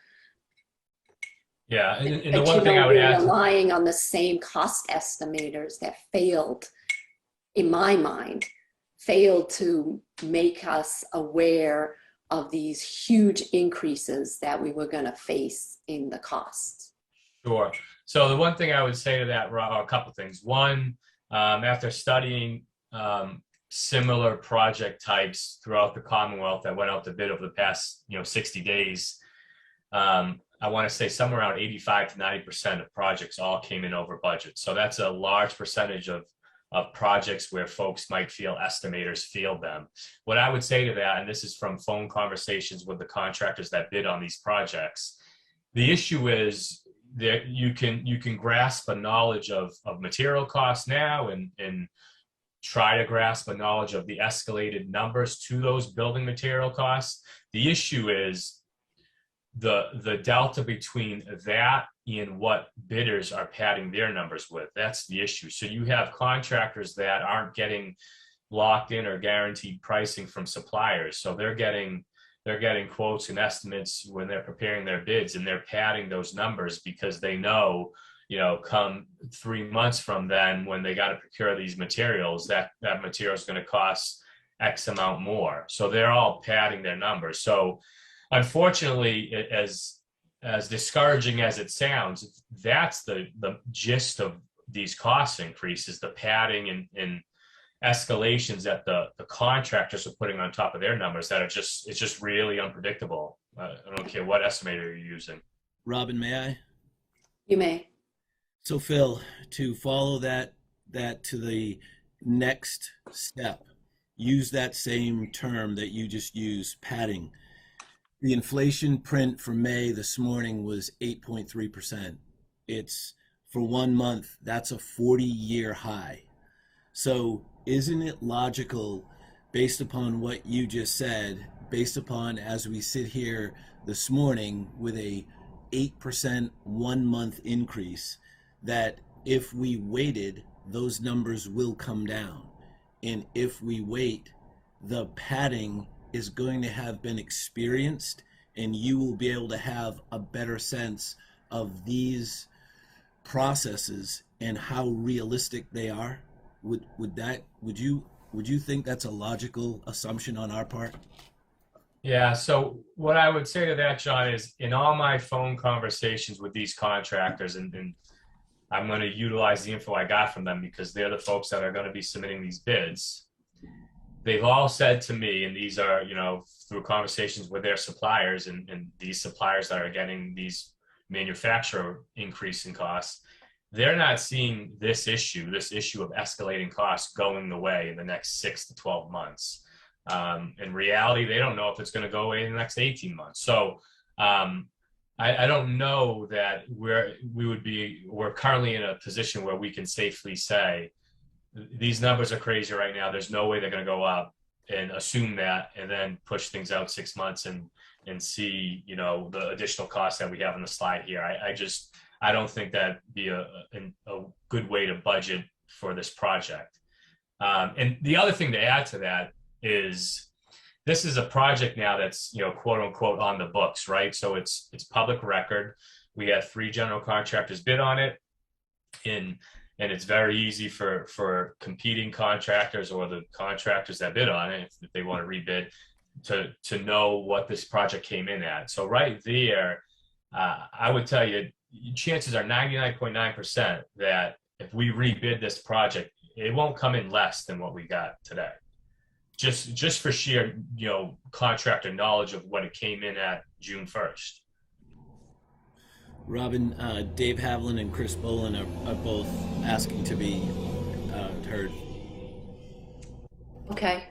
G: Yeah, and the
A: But,
G: one thing I would
A: we're
G: add,
A: relying on the same cost estimators that failed, in my mind, failed to make us aware of these huge increases that we were going to face in the costs.
G: Sure. So the one thing I would say to that, a couple things. One, after studying similar project types throughout the Commonwealth that went out to bid over the past 60 days, I want to say somewhere around 85 to 90% of projects all came in over budget. So that's a large percentage of projects where folks might feel estimators failed them. What I would say to that, and this is from phone conversations with the contractors that bid on these projects, the issue is that you can grasp a knowledge of material costs now and try to grasp a knowledge of the escalated numbers to those building material costs. The issue is the delta between that and what bidders are padding their numbers with. That's the issue. So you have contractors that aren't getting locked in or guaranteed pricing from suppliers. So they're getting quotes and estimates when they're preparing their bids, and they're padding those numbers because they know, come 3 months from then, when they got to procure these materials, that material is going to cost X amount more. So they're all padding their numbers. So unfortunately, as discouraging as it sounds, that's the gist of these cost increases, the padding and escalations that the contractors are putting on top of their numbers that it's just really unpredictable. I don't care what estimator you're using.
C: Robin, may I?
A: You may.
C: So Phil, to follow that to the next step, use that same term that you just used, padding. The inflation print for May this morning was 8.3%. It's for 1 month, that's a 40-year high. So isn't it logical, based upon what you just said, based upon as we sit here this morning with a 8% 1 month increase, that if we waited, those numbers will come down? And if we wait, the padding is going to have been experienced, and you will be able to have a better sense of these processes and how realistic they are. Would you think that's a logical assumption on our part?
G: Yeah, so what I would say to that, John, is in all my phone conversations with these contractors, and I'm going to utilize the info I got from them because they're the folks that are going to be submitting these bids. They've all said to me, and these are, through conversations with their suppliers and these suppliers that are getting these manufacturer increase in costs, they're not seeing this issue of escalating costs going away in the next 6 to 12 months. In reality, they don't know if it's going to go away in the next 18 months. So I don't know that we're currently in a position where we can safely say, these numbers are crazy right now. There's no way they're going to go up. and assume that, and then push things out 6 months and see, you know, the additional costs that we have on the slide here. I don't think that'd be a good way to budget for this project. And the other thing to add to that is this is a project now that's, you know, quote unquote on the books, right? So it's public record. We have 3 general contractors bid on it, and it's very easy for competing contractors or the contractors that bid on it, if they want to rebid, to know what this project came in at. So right there, I would tell you, chances are 99.9% that if we rebid this project, it won't come in less than what we got today. Just for sheer, you know, contractor knowledge of what it came in at June 1st.
C: Robin, Dave Havlin and Chris Bolin are both asking to be heard.
A: Okay.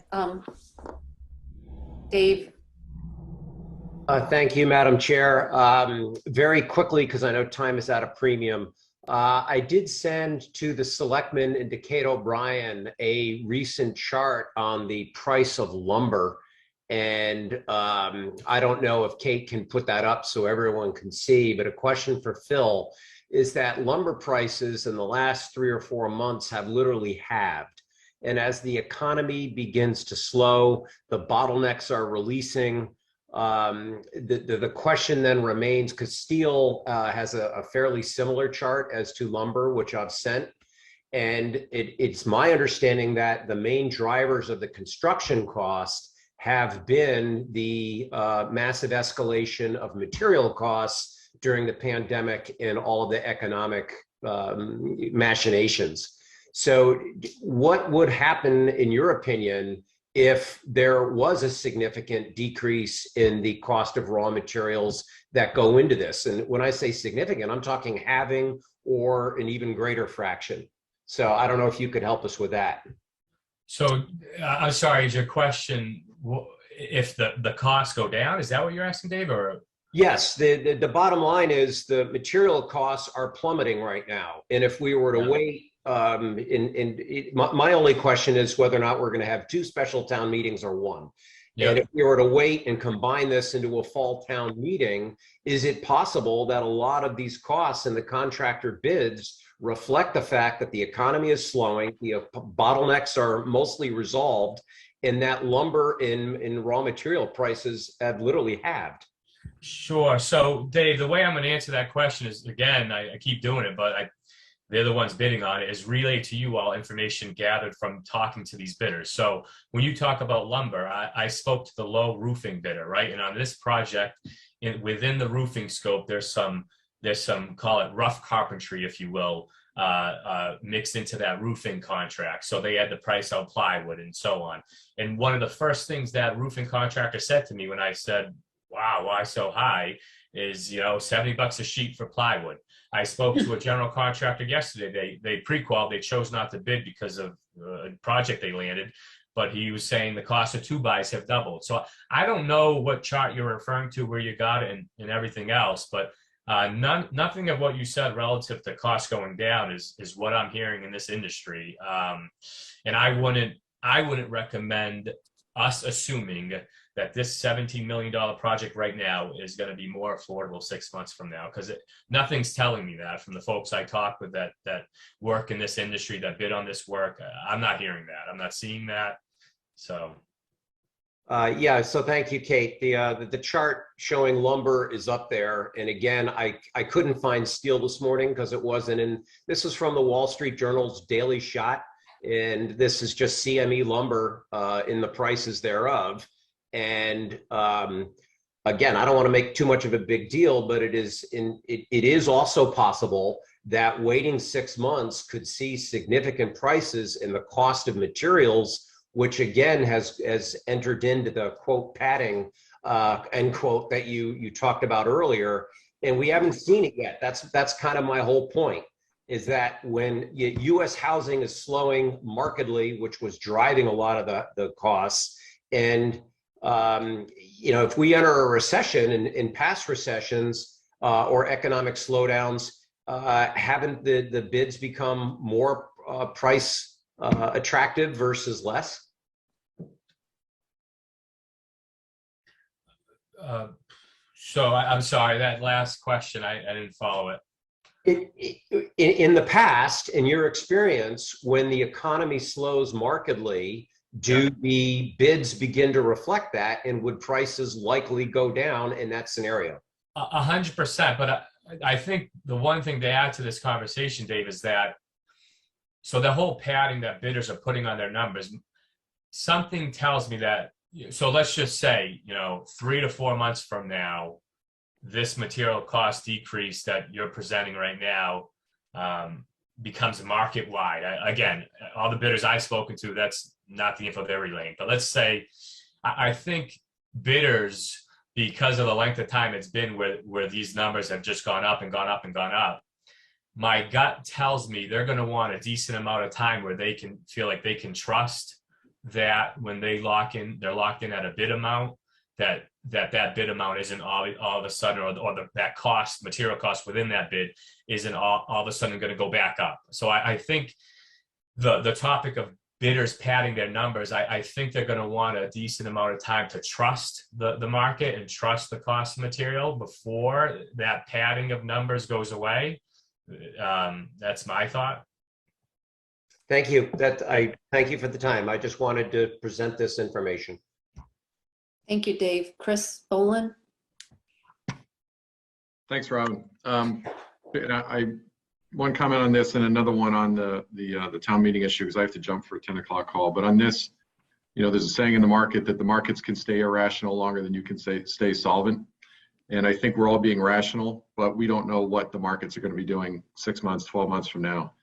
A: Dave.
J: Thank you, Madam Chair. Very quickly, because I know time is at a premium, I did send to the Selectmen and to Kate O'Brien a recent chart on the price of lumber. And I don't know if Kate can put that up so everyone can see, but a question for Phil is that lumber prices in the last 3 or 4 months have literally halved. And as the economy begins to slow, the bottlenecks are releasing. The question then remains, because steel has a fairly similar chart as to lumber, which I've sent. And it's my understanding that the main drivers of the construction cost have been the massive escalation of material costs during the pandemic and all of the economic machinations. So what would happen, in your opinion, if there was a significant decrease in the cost of raw materials that go into this? And when I say significant, I'm talking halving or an even greater fraction. So I don't know if you could help us with that.
G: So I'm sorry, is your question if the costs go down? Is that what you're asking, Dave? Or
J: yes, the bottom line is the material costs are plummeting right now. And if we were to wait, my only question is whether or not we're going to have 2 special town meetings or 1. And if we were to wait and combine this into a fall town meeting, is it possible that a lot of these costs in the contractor bids reflect the fact that the economy is slowing, the bottlenecks are mostly resolved, and that lumber in raw material prices have literally halved?
G: Sure. So Dave, the way I'm going to answer that question is, again, I keep doing it, but they're the ones bidding on it, is relay to you all information gathered from talking to these bidders. So when you talk about lumber, I spoke to the low roofing bidder, right? And on this project, within the roofing scope, there's some call it rough carpentry, if you will, mixed into that roofing contract. So they had to price out plywood and so on. And one of the first things that roofing contractor said to me when I said, wow, why so high, is, you know, $70 a sheet for plywood. I spoke to a general contractor yesterday. They pre-qualified, they chose not to bid because of a project they landed, but he was saying the cost of 2-bys have doubled. So I don't know what chart you're referring to, where you got it and everything else, but nothing of what you said relative to costs going down is what I'm hearing in this industry. And I wouldn't recommend us assuming that this $17 million project right now is going to be more affordable 6 months from now, because nothing's telling me that from the folks I talk with that work in this industry, that bid on this work. I'm not hearing that. I'm not seeing that. So.
J: Yeah, so thank you, Kate. The chart showing lumber is up there. And again, I couldn't find steel this morning because it wasn't in. This is from the Wall Street Journal's Daily Shot. And this is just CME lumber in the prices thereof. And again, I don't want to make too much of a big deal, but it is also possible that waiting 6 months could see significant prices in the cost of materials, which again has entered into the quote padding end quote that you talked about earlier, and we haven't seen it yet. That's kind of my whole point, is that when U.S. housing is slowing markedly, which was driving a lot of the costs, and you know, if we enter a recession, in past recessions or economic slowdowns, haven't the bids become more price attractive versus less?
G: So I'm sorry, that last question, I didn't follow it.
J: In the past, in your experience, when the economy slows markedly, do the bids begin to reflect that, and would prices likely go down in that scenario?
G: 100%. But I think the one thing to add to this conversation, Dave, is that so the whole padding that bidders are putting on their numbers, something tells me that, so let's just say, 3 to 4 months from now, this material cost decrease that you're presenting right now becomes market-wide. Again, all the bidders I've spoken to, that's not the info they're relaying. But let's say, I think bidders, because of the length of time it's been where these numbers have just gone up and gone up and gone up, my gut tells me they're going to want a decent amount of time where they can feel like they can trust that when they lock in, they're locked in at a bid amount, that bid amount isn't all of a sudden, or that cost, material cost within that bid isn't all of a sudden going to go back up. So I think the topic of bidders padding their numbers, I think they're going to want a decent amount of time to trust the market and trust the cost of material before that padding of numbers goes away. That's my thought.
J: Thank you. Thank you for the time. I just wanted to present this information.
A: Thank you, Dave. Chris Olin?
K: Thanks, Robin. One comment on this and another one on the town meeting issue, because I have to jump for a 10 o'clock call. But on this, there's a saying in the market that the markets can stay irrational longer than you can stay solvent. And I think we're all being rational, but we don't know what the markets are going to be doing 6 months, 12 months from now.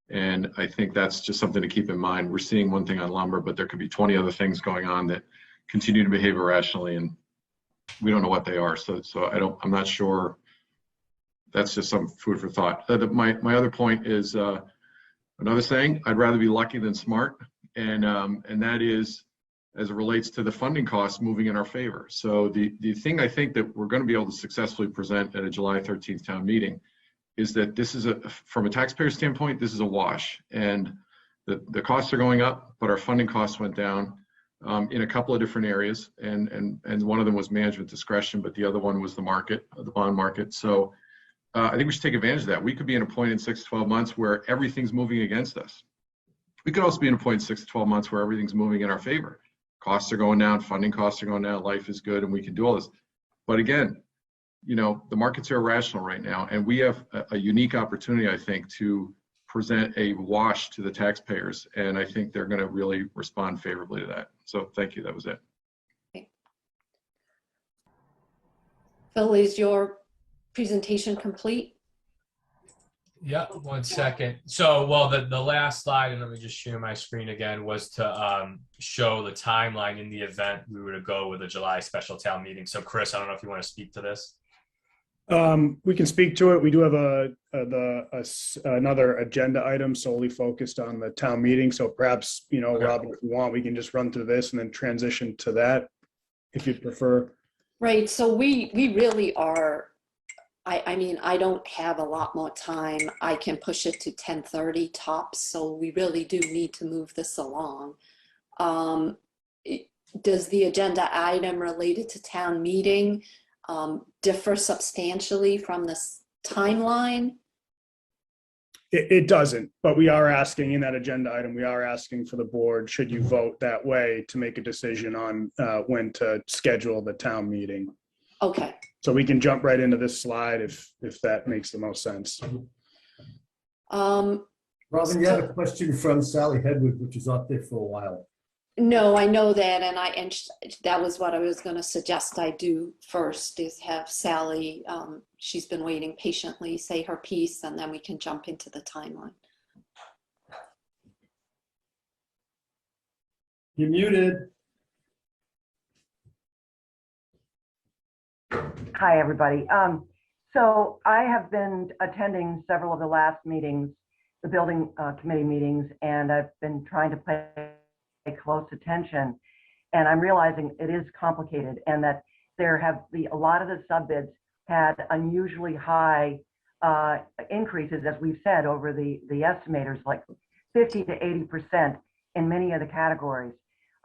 K: And I think that's just something to keep in mind. We're seeing one thing on lumber, but there could be 20 other things going on that continue to behave irrationally, and we don't know what they are. So I'm not sure. That's just some food for thought. My other point is another saying: I'd rather be lucky than smart, and that is as it relates to the funding costs moving in our favor. So the thing I think that we're going to be able to successfully present at a July 13th town meeting is that this is from a taxpayer standpoint, this is a wash, and the costs are going up, but our funding costs went down in a couple of different areas, and one of them was management discretion, but the other one was the market, the bond market. So I think we should take advantage of that. We could be in a point in 6 to 12 months where everything's moving against us. We could also be in a point in 6 to 12 months where everything's moving in our favor. Costs are going down, funding costs are going down, life is good, and we can do all this. But again, the markets are irrational right now, and we have a unique opportunity, I think, to present a wash to the taxpayers, and I think they're going to really respond favorably to that. So thank you. That was it.
A: Okay. Phil, is your presentation complete?
G: Yeah, 1 second. So, well, the last slide, and let me just share my screen again, was to show the timeline in the event we were to go with a July special town meeting. So, Chris, I don't know if you want to speak to this.
I: We can speak to it. We do have another agenda item solely focused on the town meeting. So perhaps,
G: Okay.
I: Robin, if you want, we can just run through this and then transition to that, if you'd prefer.
A: Right. So we really are. I mean, I don't have a lot more time. I can push it to 10:30 tops. So we really do need to move this along. Does the agenda item related to town meeting differ substantially from this timeline?
I: It doesn't, but we are asking in that agenda item, we are asking for the board, should you vote that way, to make a decision on when to schedule the town meeting.
A: Okay.
I: So we can jump right into this slide if that makes the most sense.
B: Robin, you had a question from Sally Hedwood, which is up there for a while.
A: No, I know that, and that was what I was going to suggest I do first, is have Sally, she's been waiting patiently, say her piece, and then we can jump into the timeline.
B: You're muted.
D: Hi, everybody. So I have been attending several of the last meetings, the building committee meetings, and I've been trying to pay close attention. And I'm realizing it is complicated, and that a lot of the sub-bids had unusually high increases, as we've said, over the estimators, like 50 to 80% in many of the categories.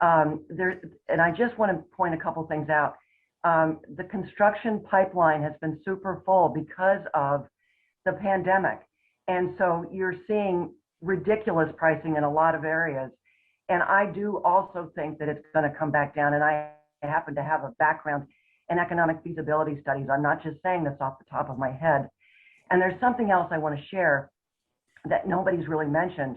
D: And I just want to point a couple things out. The construction pipeline has been super full because of the pandemic. And so you're seeing ridiculous pricing in a lot of areas. And I do also think that it's going to come back down. And I happen to have a background in economic feasibility studies. I'm not just saying this off the top of my head. And there's something else I want to share that nobody's really mentioned.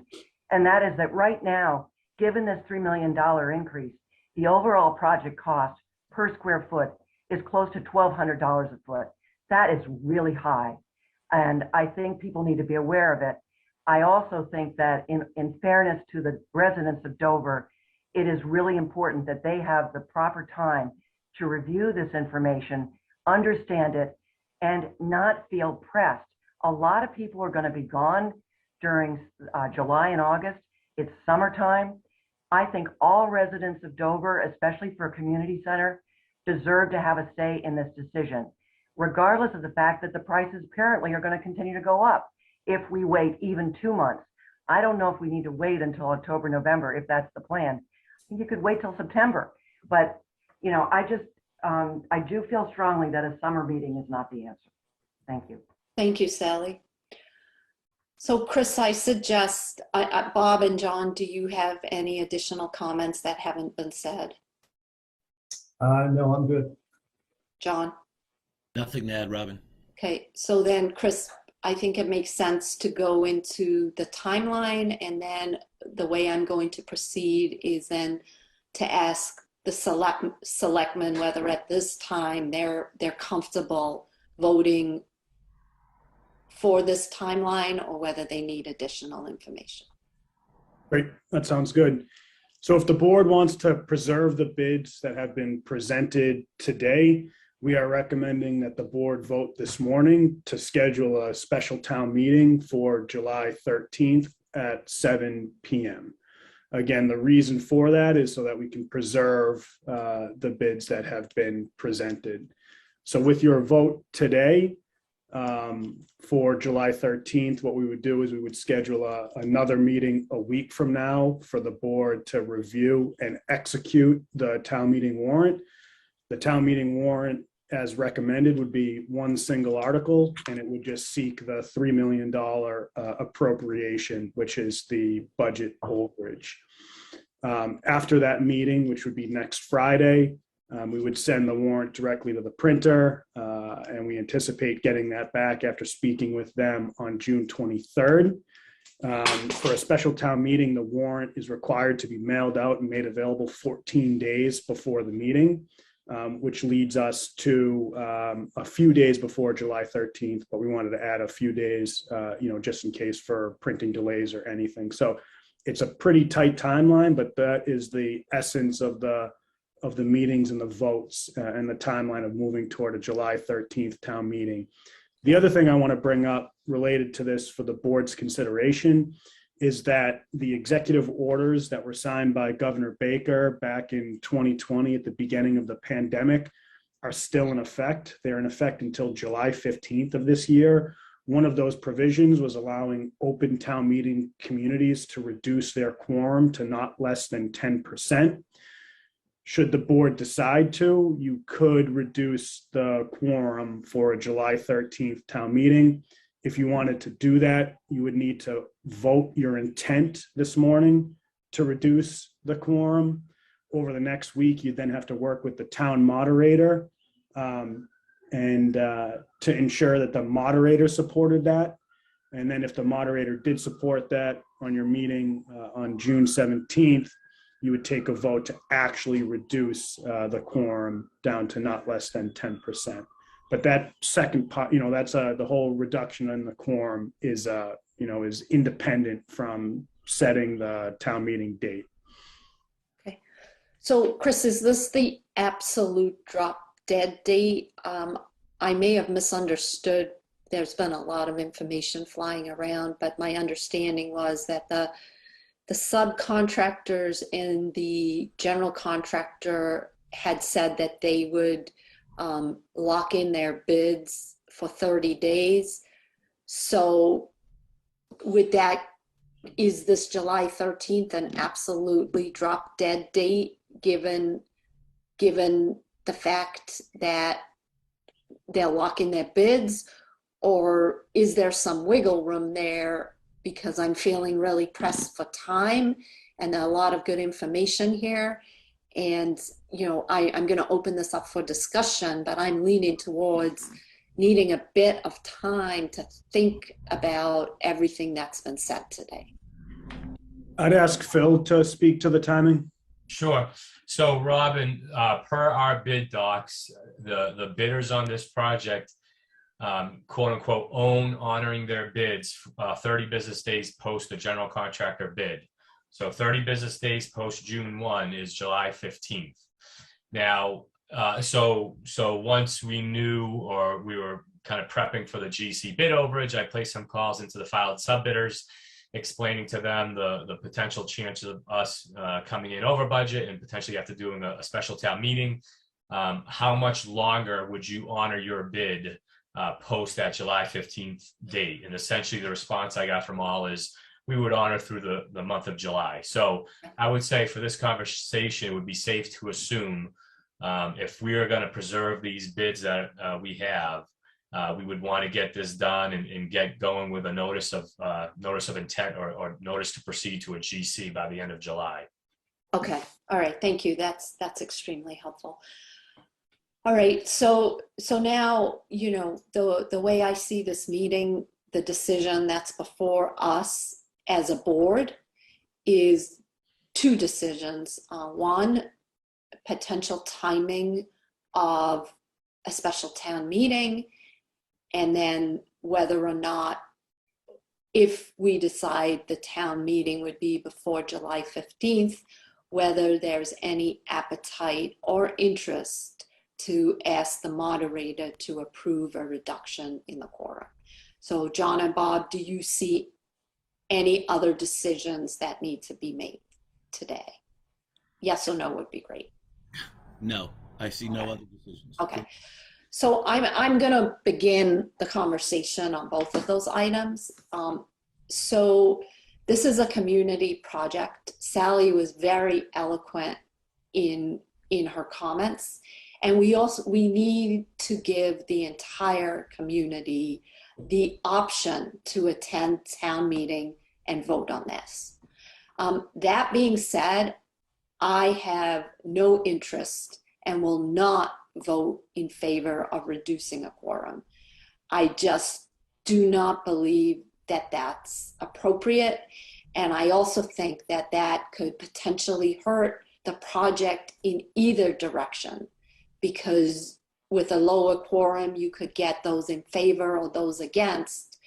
D: And that is that right now, given this $3 million increase, the overall project cost per square foot is close to $1,200 a foot. That is really high. And I think people need to be aware of it. I also think that in fairness to the residents of Dover, it is really important that they have the proper time to review this information, understand it, and not feel pressed. A lot of people are going to be gone during July and August. It's summertime. I think all residents of Dover, especially for a community center, deserve to have a say in this decision, regardless of the fact that the prices apparently are going to continue to go up if we wait even 2 months. I don't know if we need to wait until October, November, if that's the plan. I think you could wait till September. But, you know, I do feel strongly that a summer meeting is not the answer. Thank you.
A: Thank you, Sally. So Chris, I suggest, Bob and John, do you have any additional comments that haven't been said?
B: No, I'm good.
A: John?
C: Nothing to add, Robin.
A: Okay, so then Chris, I think it makes sense to go into the timeline, and then the way I'm going to proceed is then to ask the selectmen whether at this time they're comfortable voting for this timeline or whether they need additional information.
I: Great, that sounds good. So if the board wants to preserve the bids that have been presented today, we are recommending that the board vote this morning to schedule a special town meeting for July 13th at 7 p.m. Again, the reason for that is so that we can preserve the bids that have been presented. So with your vote today for July 13th, what we would do is we would schedule another meeting a week from now for the board to review and execute the town meeting warrant. The town meeting warrant, as recommended, would be one single article, and it would just seek the $3 million appropriation, which is the budget overage. After that meeting, which would be next Friday, we would send the warrant directly to the printer, and we anticipate getting that back after speaking with them on June 23rd. For a special town meeting, the warrant is required to be mailed out and made available 14 days before the meeting. Which leads us to a few days before July 13th, but we wanted to add a few days, just in case for printing delays or anything. So it's a pretty tight timeline, but that is the essence of the meetings and the votes and the timeline of moving toward a July 13th town meeting. The other thing I want to bring up related to this for the board's consideration is that the executive orders that were signed by Governor Baker back in 2020 at the beginning of the pandemic are still in effect. They're in effect until July 15th of this year. One of those provisions was allowing open town meeting communities to reduce their quorum to not less than 10%. Should the board decide to, you could reduce the quorum for a July 13th town meeting. If you wanted to do that, you would need to vote your intent this morning to reduce the quorum. Over the next week, you then have to work with the town moderator and to ensure that the moderator supported that. And then if the moderator did support that on your meeting on June 17th, you would take a vote to actually reduce the quorum down to not less than 10%. But that second part, that's the whole reduction in the quorum is independent from setting the town meeting date.
A: Okay. So Chris, is this the absolute drop dead date? I may have misunderstood. There's been a lot of information flying around, but my understanding was that the subcontractors and the general contractor had said that they would lock in their bids for 30 days. So is this July 13th an absolutely drop dead date given the fact that they're locking their bids, or is there some wiggle room there because I'm feeling really pressed for time and a lot of good information here? And, you know, I'm going to open this up for discussion, but I'm leaning towards needing a bit of time to think about everything that's been said today.
I: I'd ask Phil to speak to the timing.
G: Sure. So Robin, per our bid docs, the bidders on this project, quote unquote, own honoring their bids 30 business days post the general contractor bid. So 30 business days post June 1 is July 15th. Now, so once we knew, or we were kind of prepping for the GC bid overage, I placed some calls into the filed sub-bidders, explaining to them the potential chances of us coming in over budget and potentially have to doing a special town meeting. How much longer would you honor your bid post that July 15th date? And essentially the response I got from all is we would honor through the month of July. So I would say for this conversation, it would be safe to assume if we are going to preserve these bids that we have, we would want to get this done and get going with a notice of intent or notice to proceed to a GC by the end of July.
A: Okay. All right. Thank you. That's extremely helpful. All right. So now, you know, the way I see this meeting, the decision that's before us as a board is two decisions. One, potential timing of a special town meeting, and then whether or not, if we decide the town meeting would be before July 15th, whether there's any appetite or interest to ask the moderator to approve a reduction in the quorum. So John and Bob, do you see any other decisions that need to be made today? Yes or no would be great.
C: No, I see no other decisions.
A: Okay. So I'm going to begin the conversation on both of those items. So this is a community project. Sally was very eloquent in her comments, and we need to give the entire community the option to attend town meeting and vote on this. That being said, I have no interest and will not vote in favor of reducing a quorum. I just do not believe that that's appropriate. And I also think that that could potentially hurt the project in either direction, because with a lower quorum, you could get those in favor or those against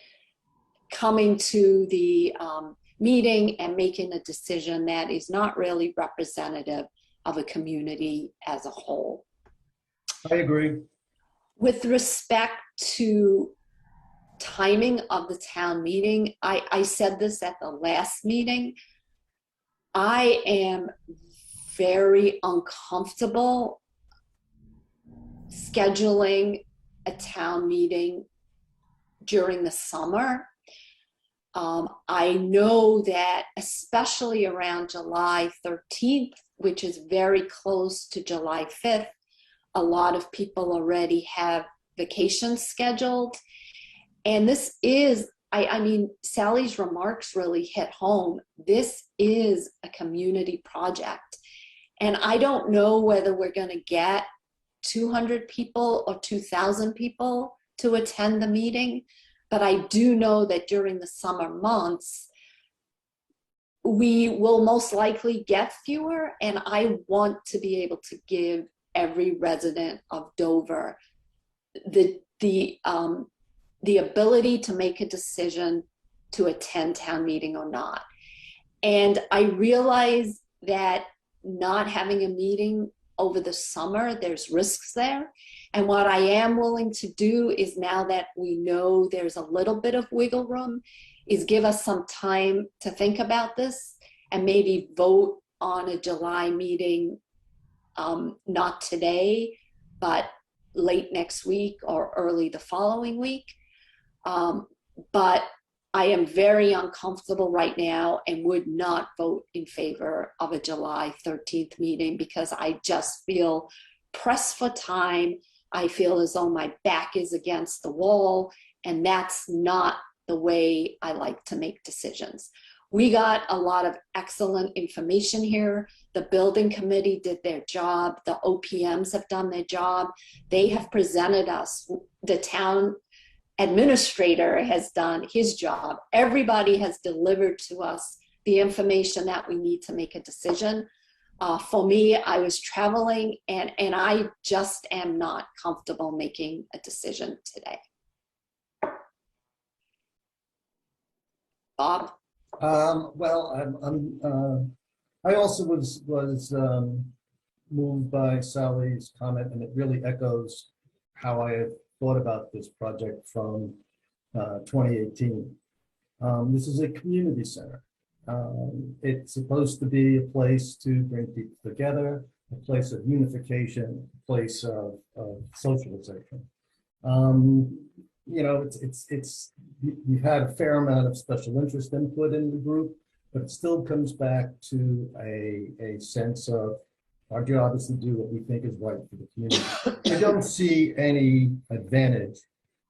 A: coming to the meeting and making a decision that is not really representative of a community as a whole.
B: I agree.
A: With respect to timing of the town meeting, I said this at the last meeting, I am very uncomfortable scheduling a town meeting during the summer. I know that especially around July 13th, which is very close to July 5th, a lot of people already have vacations scheduled. And this is, I mean, Sally's remarks really hit home. This is a community project. And I don't know whether we're going to get 200 people or 2,000 people to attend the meeting, but I do know that during the summer months, we will most likely get fewer, and I want to be able to give every resident of Dover the ability to make a decision to attend town meeting or not. And I realize that not having a meeting over the summer, there's risks there. And what I am willing to do is, now that we know there's a little bit of wiggle room, is give us some time to think about this and maybe vote on a July meeting, not today, but late next week or early the following week. But I am very uncomfortable right now and would not vote in favor of a July 13th meeting, because I just feel pressed for time. I feel as though my back is against the wall, and that's not the way I like to make decisions. We got a lot of excellent information here. The building committee did their job. The OPMs have done their job. They have presented us. The town administrator has done his job. Everybody has delivered to us the information that we need to make a decision. For me, I was traveling and I just am not comfortable making a decision today. Bob?
B: Well, I also was moved by Sally's comment, and it really echoes how I had thought about this project from 2018. This is a community center. It's supposed to be a place to bring people together, a place of unification, a place of socialization. You know, we've had a fair amount of special interest input in the group, but it still comes back to a sense of our job is to do what we think is right for the community. I don't see any advantage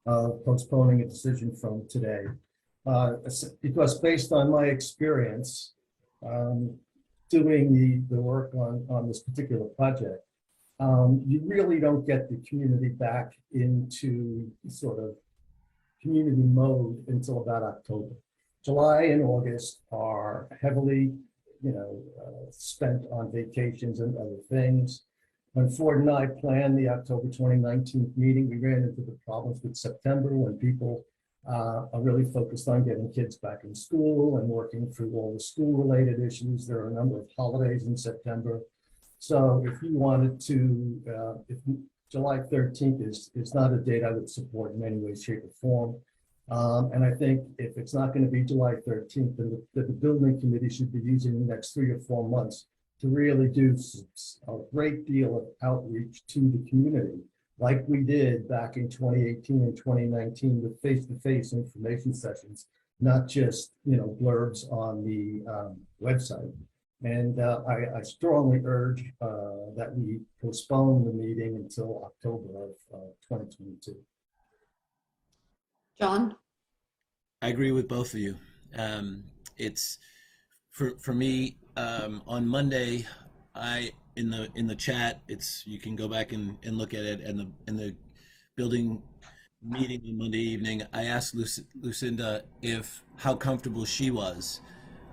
B: of postponing a decision from today. Because based on my experience doing the work on this particular project, you really don't get the community back into sort of community mode until about October. July and August are heavily, spent on vacations and other things. When Ford and I planned the October 2019 meeting, we ran into the problems with September when people are really focused on getting kids back in school and working through all the school-related issues. There are a number of holidays in September. So if you wanted to, if July 13th is not a date I would support in any way, shape, or form. And I think if it's not going to be July 13th, then the building committee should be using the next 3 or 4 months to really do a great deal of outreach to the community, like we did back in 2018 and 2019 with face-to-face information sessions, not just blurbs on the website. And I strongly urge that we postpone the meeting until October of 2022.
A: John?
C: I agree with both of you. It's for me on Monday. In the chat, you can go back and look at it. And in the building meeting on Monday evening, I asked Lucinda how comfortable she was.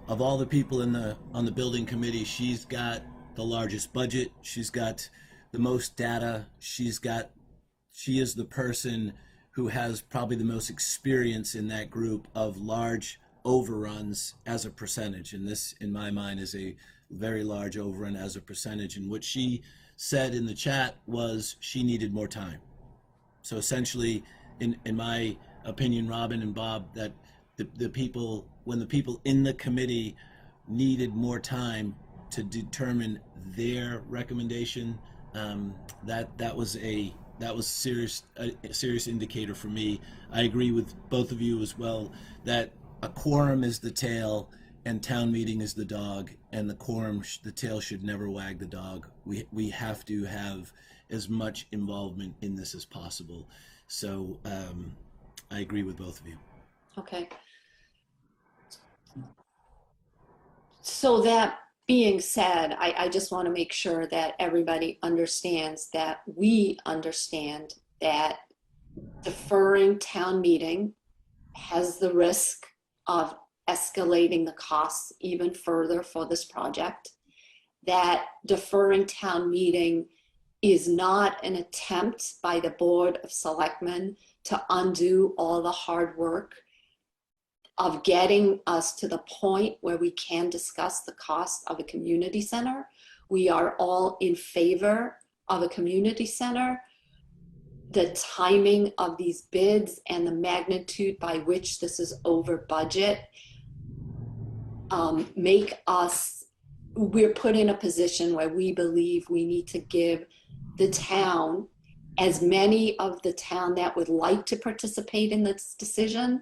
C: Of all the people on the building committee, she's got the largest budget. She's got the most data. She is the person who has probably the most experience in that group of large overruns as a percentage. And this, in my mind, is a very large overrun as a percentage. And what she said in the chat was she needed more time. So essentially, in my opinion, Robin and Bob, that when the people in the committee needed more time to determine their recommendation, that was a serious indicator for me. I agree with both of you as well that a quorum is the tail and town meeting is the dog, and the tail should never wag the dog. We have to have as much involvement in this as possible. So I agree with both of you.
A: Okay. So that being said, I just want to make sure that everybody understands that we understand that deferring town meeting has the risk of escalating the costs even further for this project, that deferring town meeting is not an attempt by the Board of Selectmen to undo all the hard work of getting us to the point where we can discuss the cost of a community center. We are all in favor of a community center. The timing of these bids and the magnitude by which this is over budget we're put in a position where we believe we need to give the town, as many of the town that would like to participate in this decision.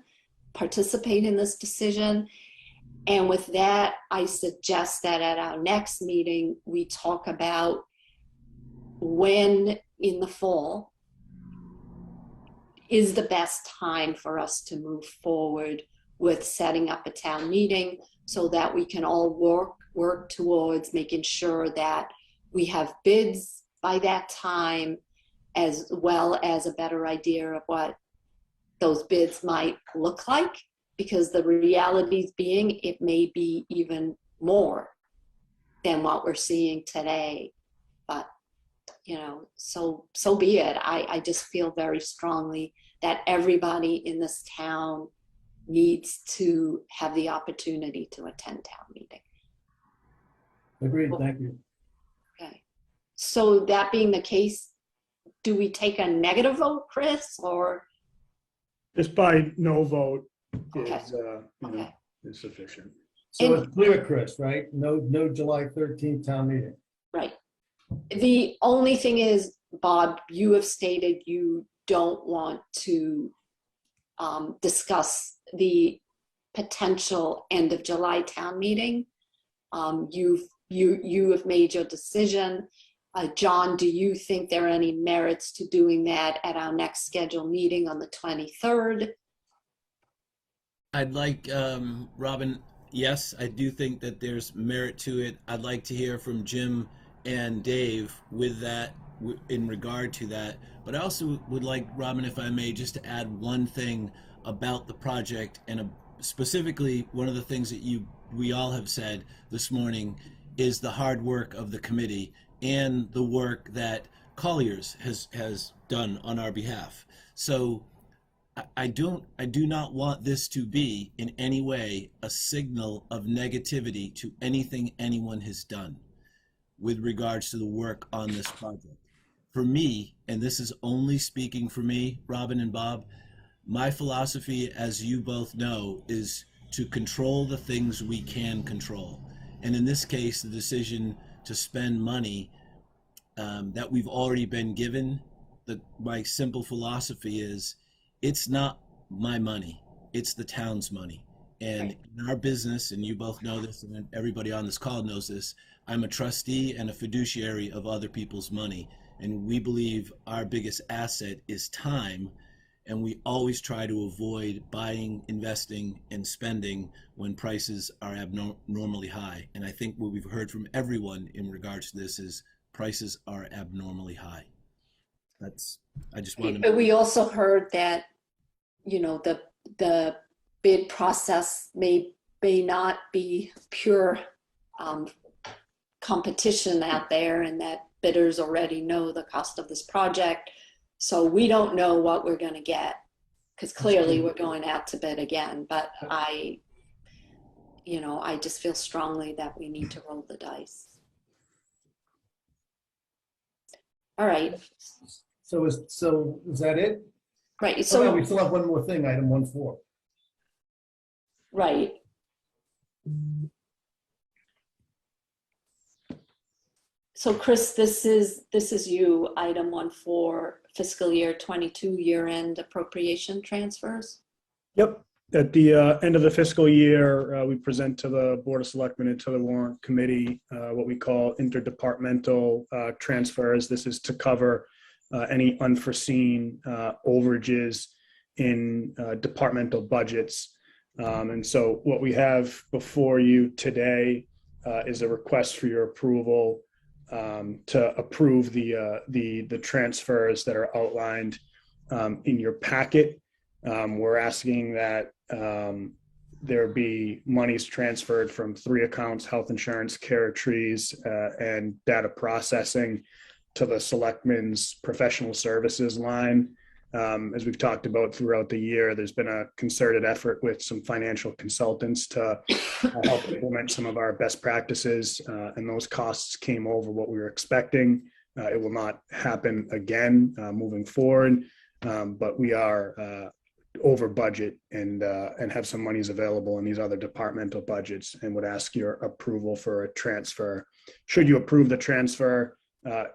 A: And with that, I suggest that at our next meeting, we talk about when in the fall is the best time for us to move forward with setting up a town meeting so that we can all work towards making sure that we have bids by that time, as well as a better idea of what those bids might look like, because the realities being it may be even more than what we're seeing today. But so be it. I just feel very strongly that everybody in this town needs to have the opportunity to attend town meeting.
B: Agreed, thank you.
A: Okay. So that being the case, do we take a negative vote, Chris, or?
I: Just by no vote
A: Okay.
I: is, is sufficient.
B: So it's clear, Chris, right? No July 13th town meeting.
A: Right. The only thing is, Bob, you have stated you don't want to discuss the potential end of July town meeting. You have made your decision. John, do you think there are any merits to doing that at our next scheduled meeting on the 23rd?
C: I'd like, Robin, yes, I do think that there's merit to it. I'd like to hear from Jim and Dave with that, in regard to that. But I also would like, Robin, if I may, just to add one thing about the project, and specifically one of the things that we all have said this morning is the hard work of the committee and the work that Colliers has done on our behalf. So I do not want this to be in any way a signal of negativity to anything anyone has done with regards to the work on this project. For me, and this is only speaking for me, Robin and Bob, my philosophy, as you both know, is to control the things we can control. And in this case, the decision to spend money that we've already been given, my simple philosophy is, it's not my money, it's the town's money. And in our business, and you both know this, and everybody on this call knows this, I'm a trustee and a fiduciary of other people's money. And we believe our biggest asset is time. And we always try to avoid buying, investing, and spending when prices are abnormally high. And I think what we've heard from everyone in regards to this is prices are abnormally high. I just want to.
A: But we also heard that, the bid process may not be pure competition out there, and that bidders already know the cost of this project. So we don't know what we're going to get, because clearly we're going out to bid again. But I just feel strongly that we need to roll the dice. All right.
B: So is that it?
A: Right.
B: So
A: So
B: we still have one more thing, item 1.4.
A: right. So Chris, this is you, item 1.4, fiscal year 22 year-end appropriation transfers.
I: Yep. At the end of the fiscal year, we present to the Board of Selectmen and to the Warrant Committee what we call interdepartmental transfers. This is to cover any unforeseen overages in departmental budgets. And so what we have before you today is a request for your approval to approve the transfers that are outlined in your packet. We're asking that there be monies transferred from 3 accounts: health insurance, care trees, and data processing, to the Selectmen's professional services line. As we've talked about throughout the year, there's been a concerted effort with some financial consultants to help implement some of our best practices, and those costs came over what we were expecting. It will not happen again moving forward, but we are over budget and have some monies available in these other departmental budgets, and would ask your approval for a transfer. Should you approve the transfer,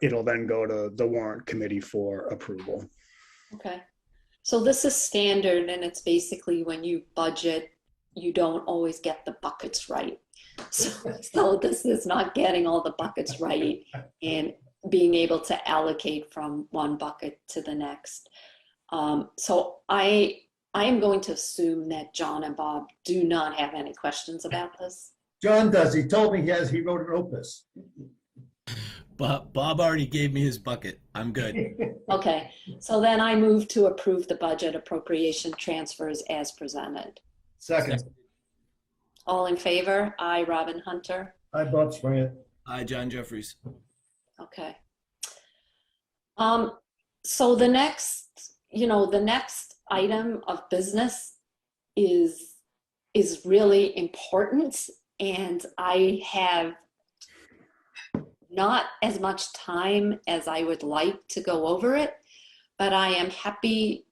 I: it'll then go to the Warrant Committee for approval.
A: Okay. So this is standard, and it's basically when you budget, you don't always get the buckets right. So this is not getting all the buckets right. And being able to allocate from one bucket to the next. So I am going to assume that John and Bob do not have any questions about this.
B: John does. He told me he wrote an opus.
C: Bob already gave me his bucket. I'm good.
A: Okay, so then I move to approve the budget appropriation transfers as presented.
B: Second.
A: All in favor? Aye, Robin Hunter.
B: Hi, Bob Sprant.
C: Hi, John Jeffries.
A: Okay. So the next item of business is really important, and I have not as much time as I would like to go over it, but I am happy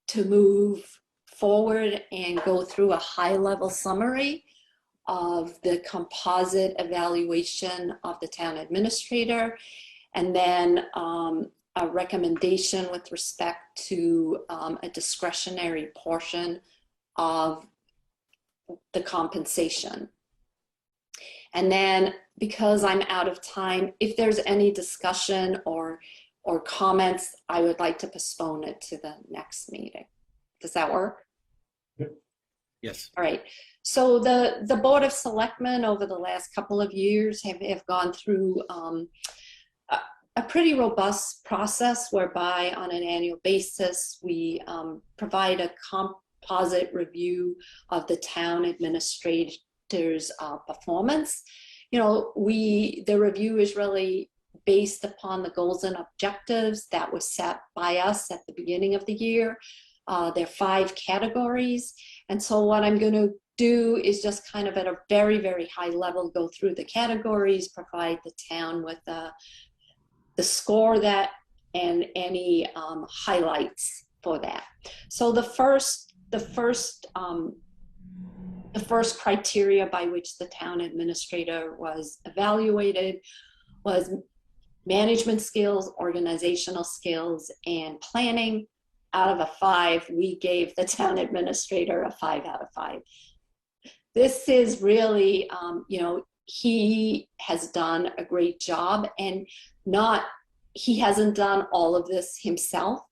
A: to move forward and go through a high-level summary of the composite evaluation of the town administrator, and then a recommendation with respect to a discretionary portion of the compensation. And then, because I'm out of time, if there's any discussion or comments, I would like to postpone it to the next meeting. Does that work?
C: Yes.
A: All right. So the Board of Selectmen over the last couple of years have gone through a pretty robust process whereby on an annual basis we provide a composite review of the town administrator's performance. You know, the review is really based upon the goals and objectives that was set by us at the beginning of the year. There are 5 categories. And so what I'm going to do is just kind of at a very, very high level go through the categories, provide the town with the score that and any highlights for that. So the first criteria by which the town administrator was evaluated was management skills, organizational skills, and planning. Out of a 5, we gave the town administrator a 5 out of 5. This is really, he has done a great job, and he hasn't done all of this himself.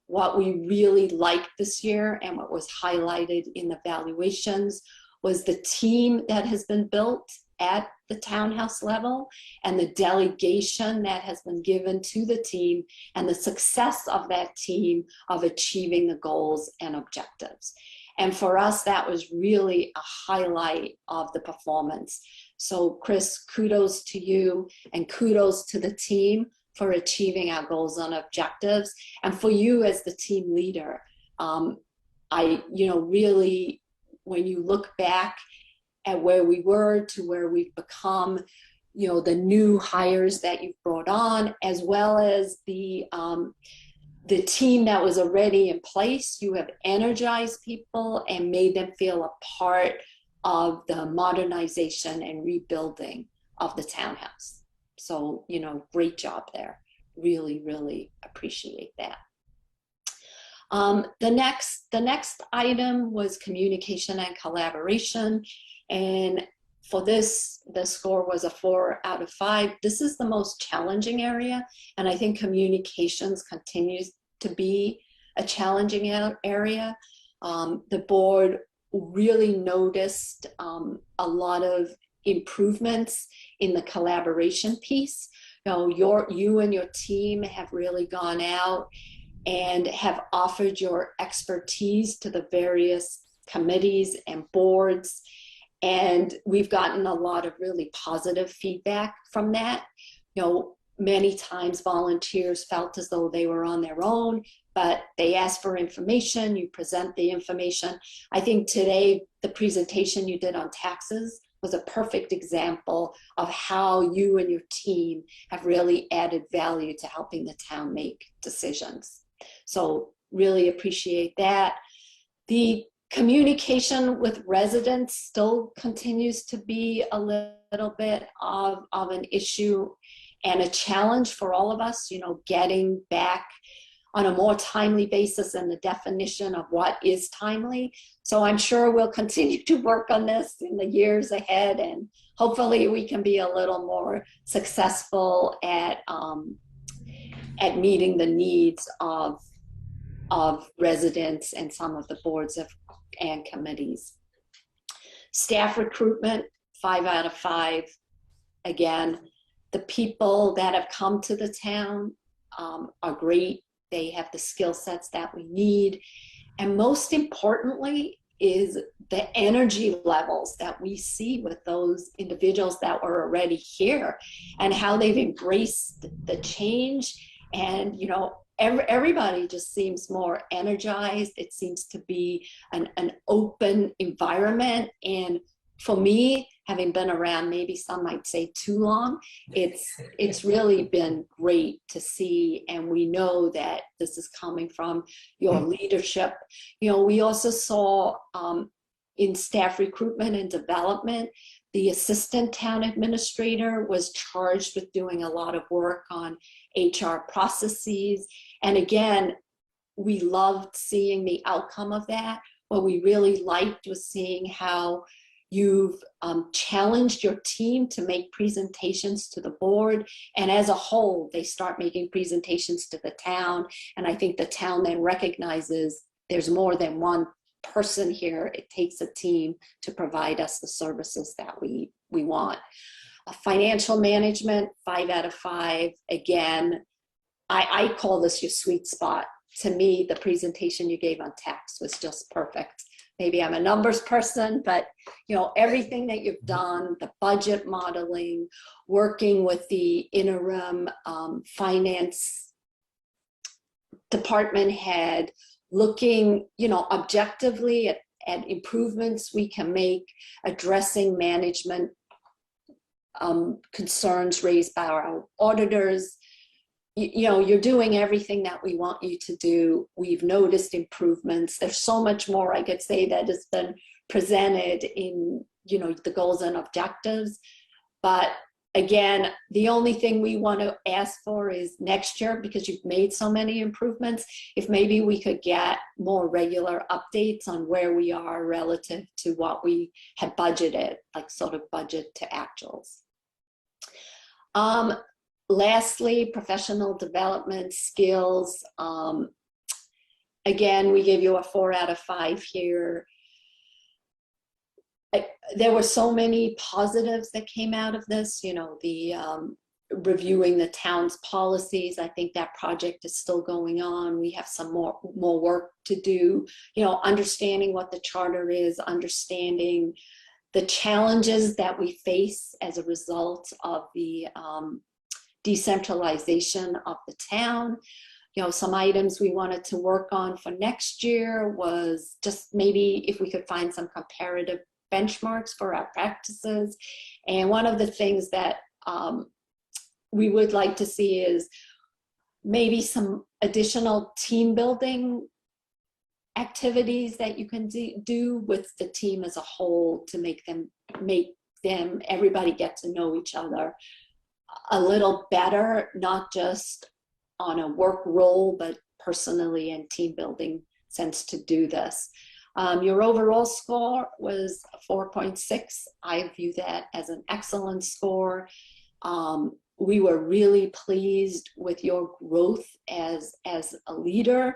A: What we really liked this year and what was highlighted in the valuations was the team that has been built at the townhouse level and the delegation that has been given to the team and the success of that team of achieving the goals and objectives. And for us, that was really a highlight of the performance. So Chris, kudos to you and kudos to the team for achieving our goals and objectives. And for you as the team leader, really, when you look back at where we were to where we've become, the new hires that you've brought on, as well as the team that was already in place, you have energized people and made them feel a part of the modernization and rebuilding of the townhouse. So, great job there. Really, really appreciate that. The next item was communication and collaboration. And for this, the score was a 4 out of 5. This is the most challenging area. And I think communications continues to be a challenging area. The board really noticed a lot of improvements in the collaboration piece. You and your team have really gone out and have offered your expertise to the various committees and boards. And we've gotten a lot of really positive feedback from that. Many times volunteers felt as though they were on their own, but they asked for information, you present the information. I think today, the presentation you did on taxes was a perfect example of how you and your team have really added value to helping the town make decisions. So really appreciate that. The communication with residents still continues to be a little bit of an issue and a challenge for all of us, getting back on a more timely basis and the definition of what is timely. So I'm sure we'll continue to work on this in the years ahead, and hopefully we can be a little more successful at meeting the needs of residents and some of the boards and committees. Staff recruitment, 5 out of 5. Again, the people that have come to the town are great. They have the skill sets that we need. And most importantly is the energy levels that we see with those individuals that were already here and how they've embraced the change. And, you know, everybody just seems more energized. It seems to be an open environment. And for me, having been around, maybe some might say too long, it's really been great to see. And we know that this is coming from your leadership. You know, we also saw in staff recruitment and development, the assistant town administrator was charged with doing a lot of work on HR processes. And again, we loved seeing the outcome of that. What we really liked was seeing how you've challenged your team to make presentations to the board. And as a whole, they start making presentations to the town. And I think the town then recognizes there's more than one person here. It takes a team to provide us the services that we want. Financial management, 5 out of 5. Again, I call this your sweet spot. To me, the presentation you gave on tax was just perfect. Maybe I'm a numbers person, but you know, everything that you've done, the budget modeling, working with the interim finance department head, looking, you know, objectively at improvements we can make, addressing management concerns raised by our auditors. You know, you're doing everything that we want you to do. We've noticed improvements. There's so much more I could say that has been presented in, you know, the goals and objectives. But again, the only thing we want to ask for is next year, because you've made so many improvements, if maybe we could get more regular updates on where we are relative to what we had budgeted, like sort of budget to actuals. Lastly, professional development skills. Again, we gave you a 4 out of 5 here. There were so many positives that came out of this, you know, the reviewing the town's policies. I think that project is still going on. We have some more work to do, you know, understanding what the charter is, understanding the challenges that we face as a result of the decentralization of the town. You know, some items we wanted to work on for next year was just maybe if we could find some comparative benchmarks for our practices. And one of the things that we would like to see is maybe some additional team building activities that you can do with the team as a whole to make them everybody get to know each other a little better, not just on a work role, but personally and team building sense to do this. Your overall score was 4.6. I view that as an excellent score. We were really pleased with your growth as a leader.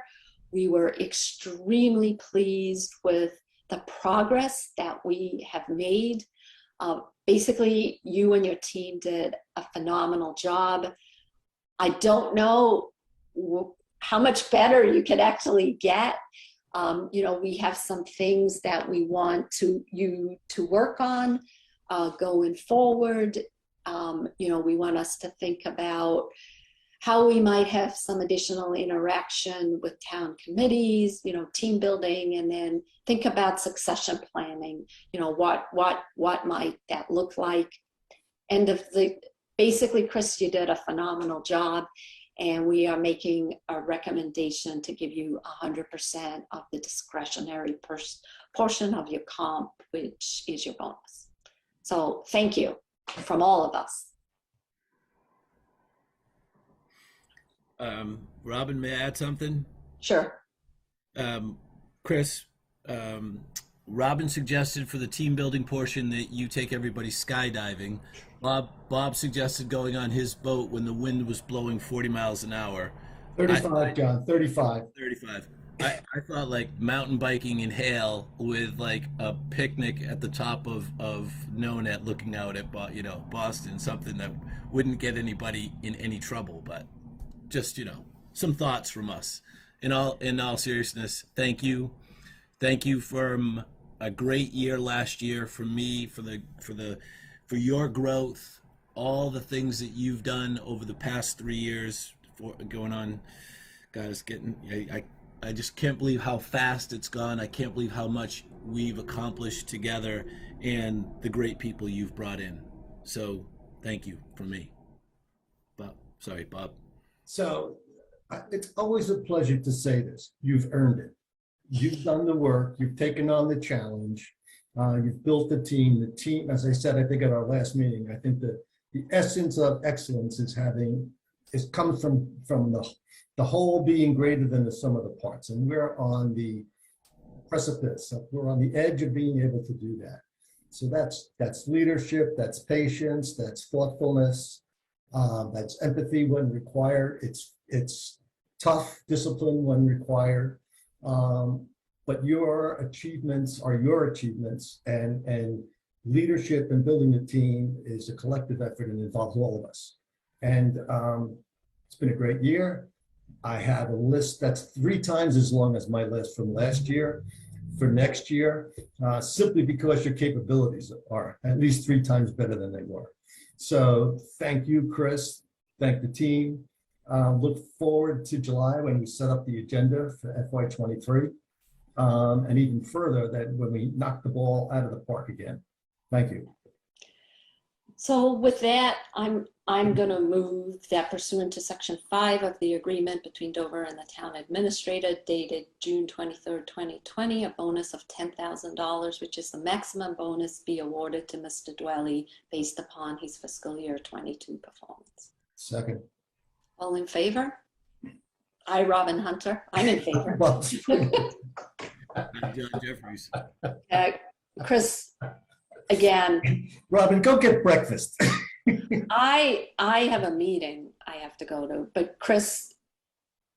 A: We were extremely pleased with the progress that we have made. Basically, you and your team did a phenomenal job. I don't know how much better you could actually get. You know, we have some things that we want you to work on going forward. You know, we want us to think about how we might have some additional interaction with town committees, you know, team building, and then think about succession planning. You know, what might that look like? And basically, Chris, you did a phenomenal job, and we are making a recommendation to give you 100% of the discretionary portion of your comp, which is your bonus. So thank you from all of us.
C: Robin, may I add something?
A: Sure.
C: Chris, Robin suggested for the team building portion that you take everybody skydiving. Bob suggested going on his boat when the wind was blowing 40 miles an hour.
B: 35, John, 35.
C: 35. I thought like mountain biking in hail with like a picnic at the top of Nonet looking out at Boston, something that wouldn't get anybody in any trouble, but just some thoughts from us. In all seriousness, thank you for a great year last year for me, for your growth, all the things that you've done over the past 3 years going on. God, it's getting I just can't believe how fast it's gone. I can't believe how much we've accomplished together and the great people you've brought in. So thank you from me. Bob.
B: So it's always a pleasure to say this. You've earned it. You've done the work. You've taken on the challenge. You've built the team. The team, as I said, I think at our last meeting, I think that the essence of excellence comes from the whole being greater than the sum of the parts. And we're on the precipice. We're on the edge of being able to do that. So that's leadership, that's patience, that's thoughtfulness, that's empathy when required. It's tough discipline when required. But your achievements are your achievements, and leadership and building a team is a collective effort and involves all of us. And it's been a great year. I have a list that's 3 times as long as my list from last year for next year, simply because your capabilities are at least 3 times better than they were. So thank you, Chris. Thank the team. Look forward to July when we set up the agenda for FY23, and even further that when we knock the ball out of the park again. Thank you.
A: So with that, I'm going to move that pursuant to Section 5 of the agreement between Dover and the town administrator dated June 23rd, 2020, a bonus of $10,000, which is the maximum bonus, be awarded to Mr. Dwelly based upon his fiscal year 22 performance.
B: Second.
A: All in favor? I, Robin Hunter. I'm in favor.
C: John Jeffries.
A: Chris, again.
B: Robin, go get breakfast.
A: I have a meeting I have to go to, but Chris,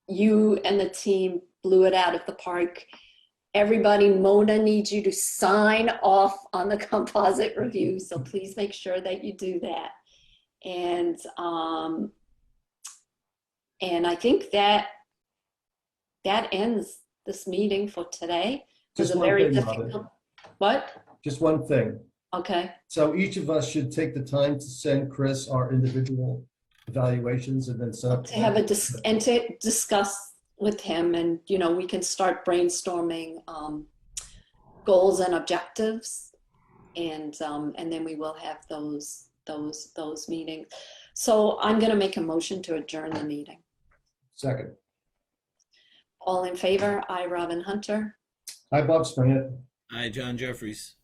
A: you and the team blew it out of the park. Everybody, Mona needs you to sign off on the composite review, so please make sure that you do that. And I think that ends this meeting for today.
B: Just one thing, Robin.
A: What?
B: Just one thing.
A: Okay.
B: So each of us should take the time to send Chris our individual evaluations and then set up
A: to have to discuss with him, and we can start brainstorming goals and objectives, and then we will have those meetings. So I'm going to make a motion to adjourn the meeting.
B: Second.
A: All in favor? I, Robin Hunter.
B: Hi, Bob Springett.
C: Hi, John Jeffries.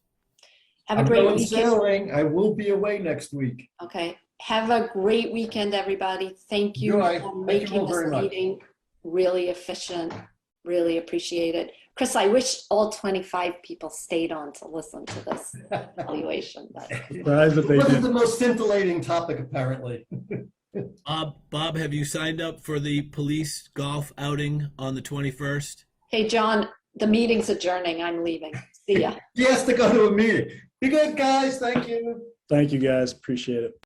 A: Have a great weekend.
B: Sailing. I will be away next week.
A: Okay. Have a great weekend, everybody. Thank you for making this meeting really efficient. Really appreciate it. Chris, I wish all 25 people stayed on to listen to this evaluation.
B: It wasn't the most scintillating topic, apparently.
C: Bob, have you signed up for the police golf outing on the 21st?
A: Hey, John, the meeting's adjourning. I'm leaving. See ya.
B: He has to go to a meeting. Be good, guys. Thank you.
I: Thank you, guys. Appreciate it.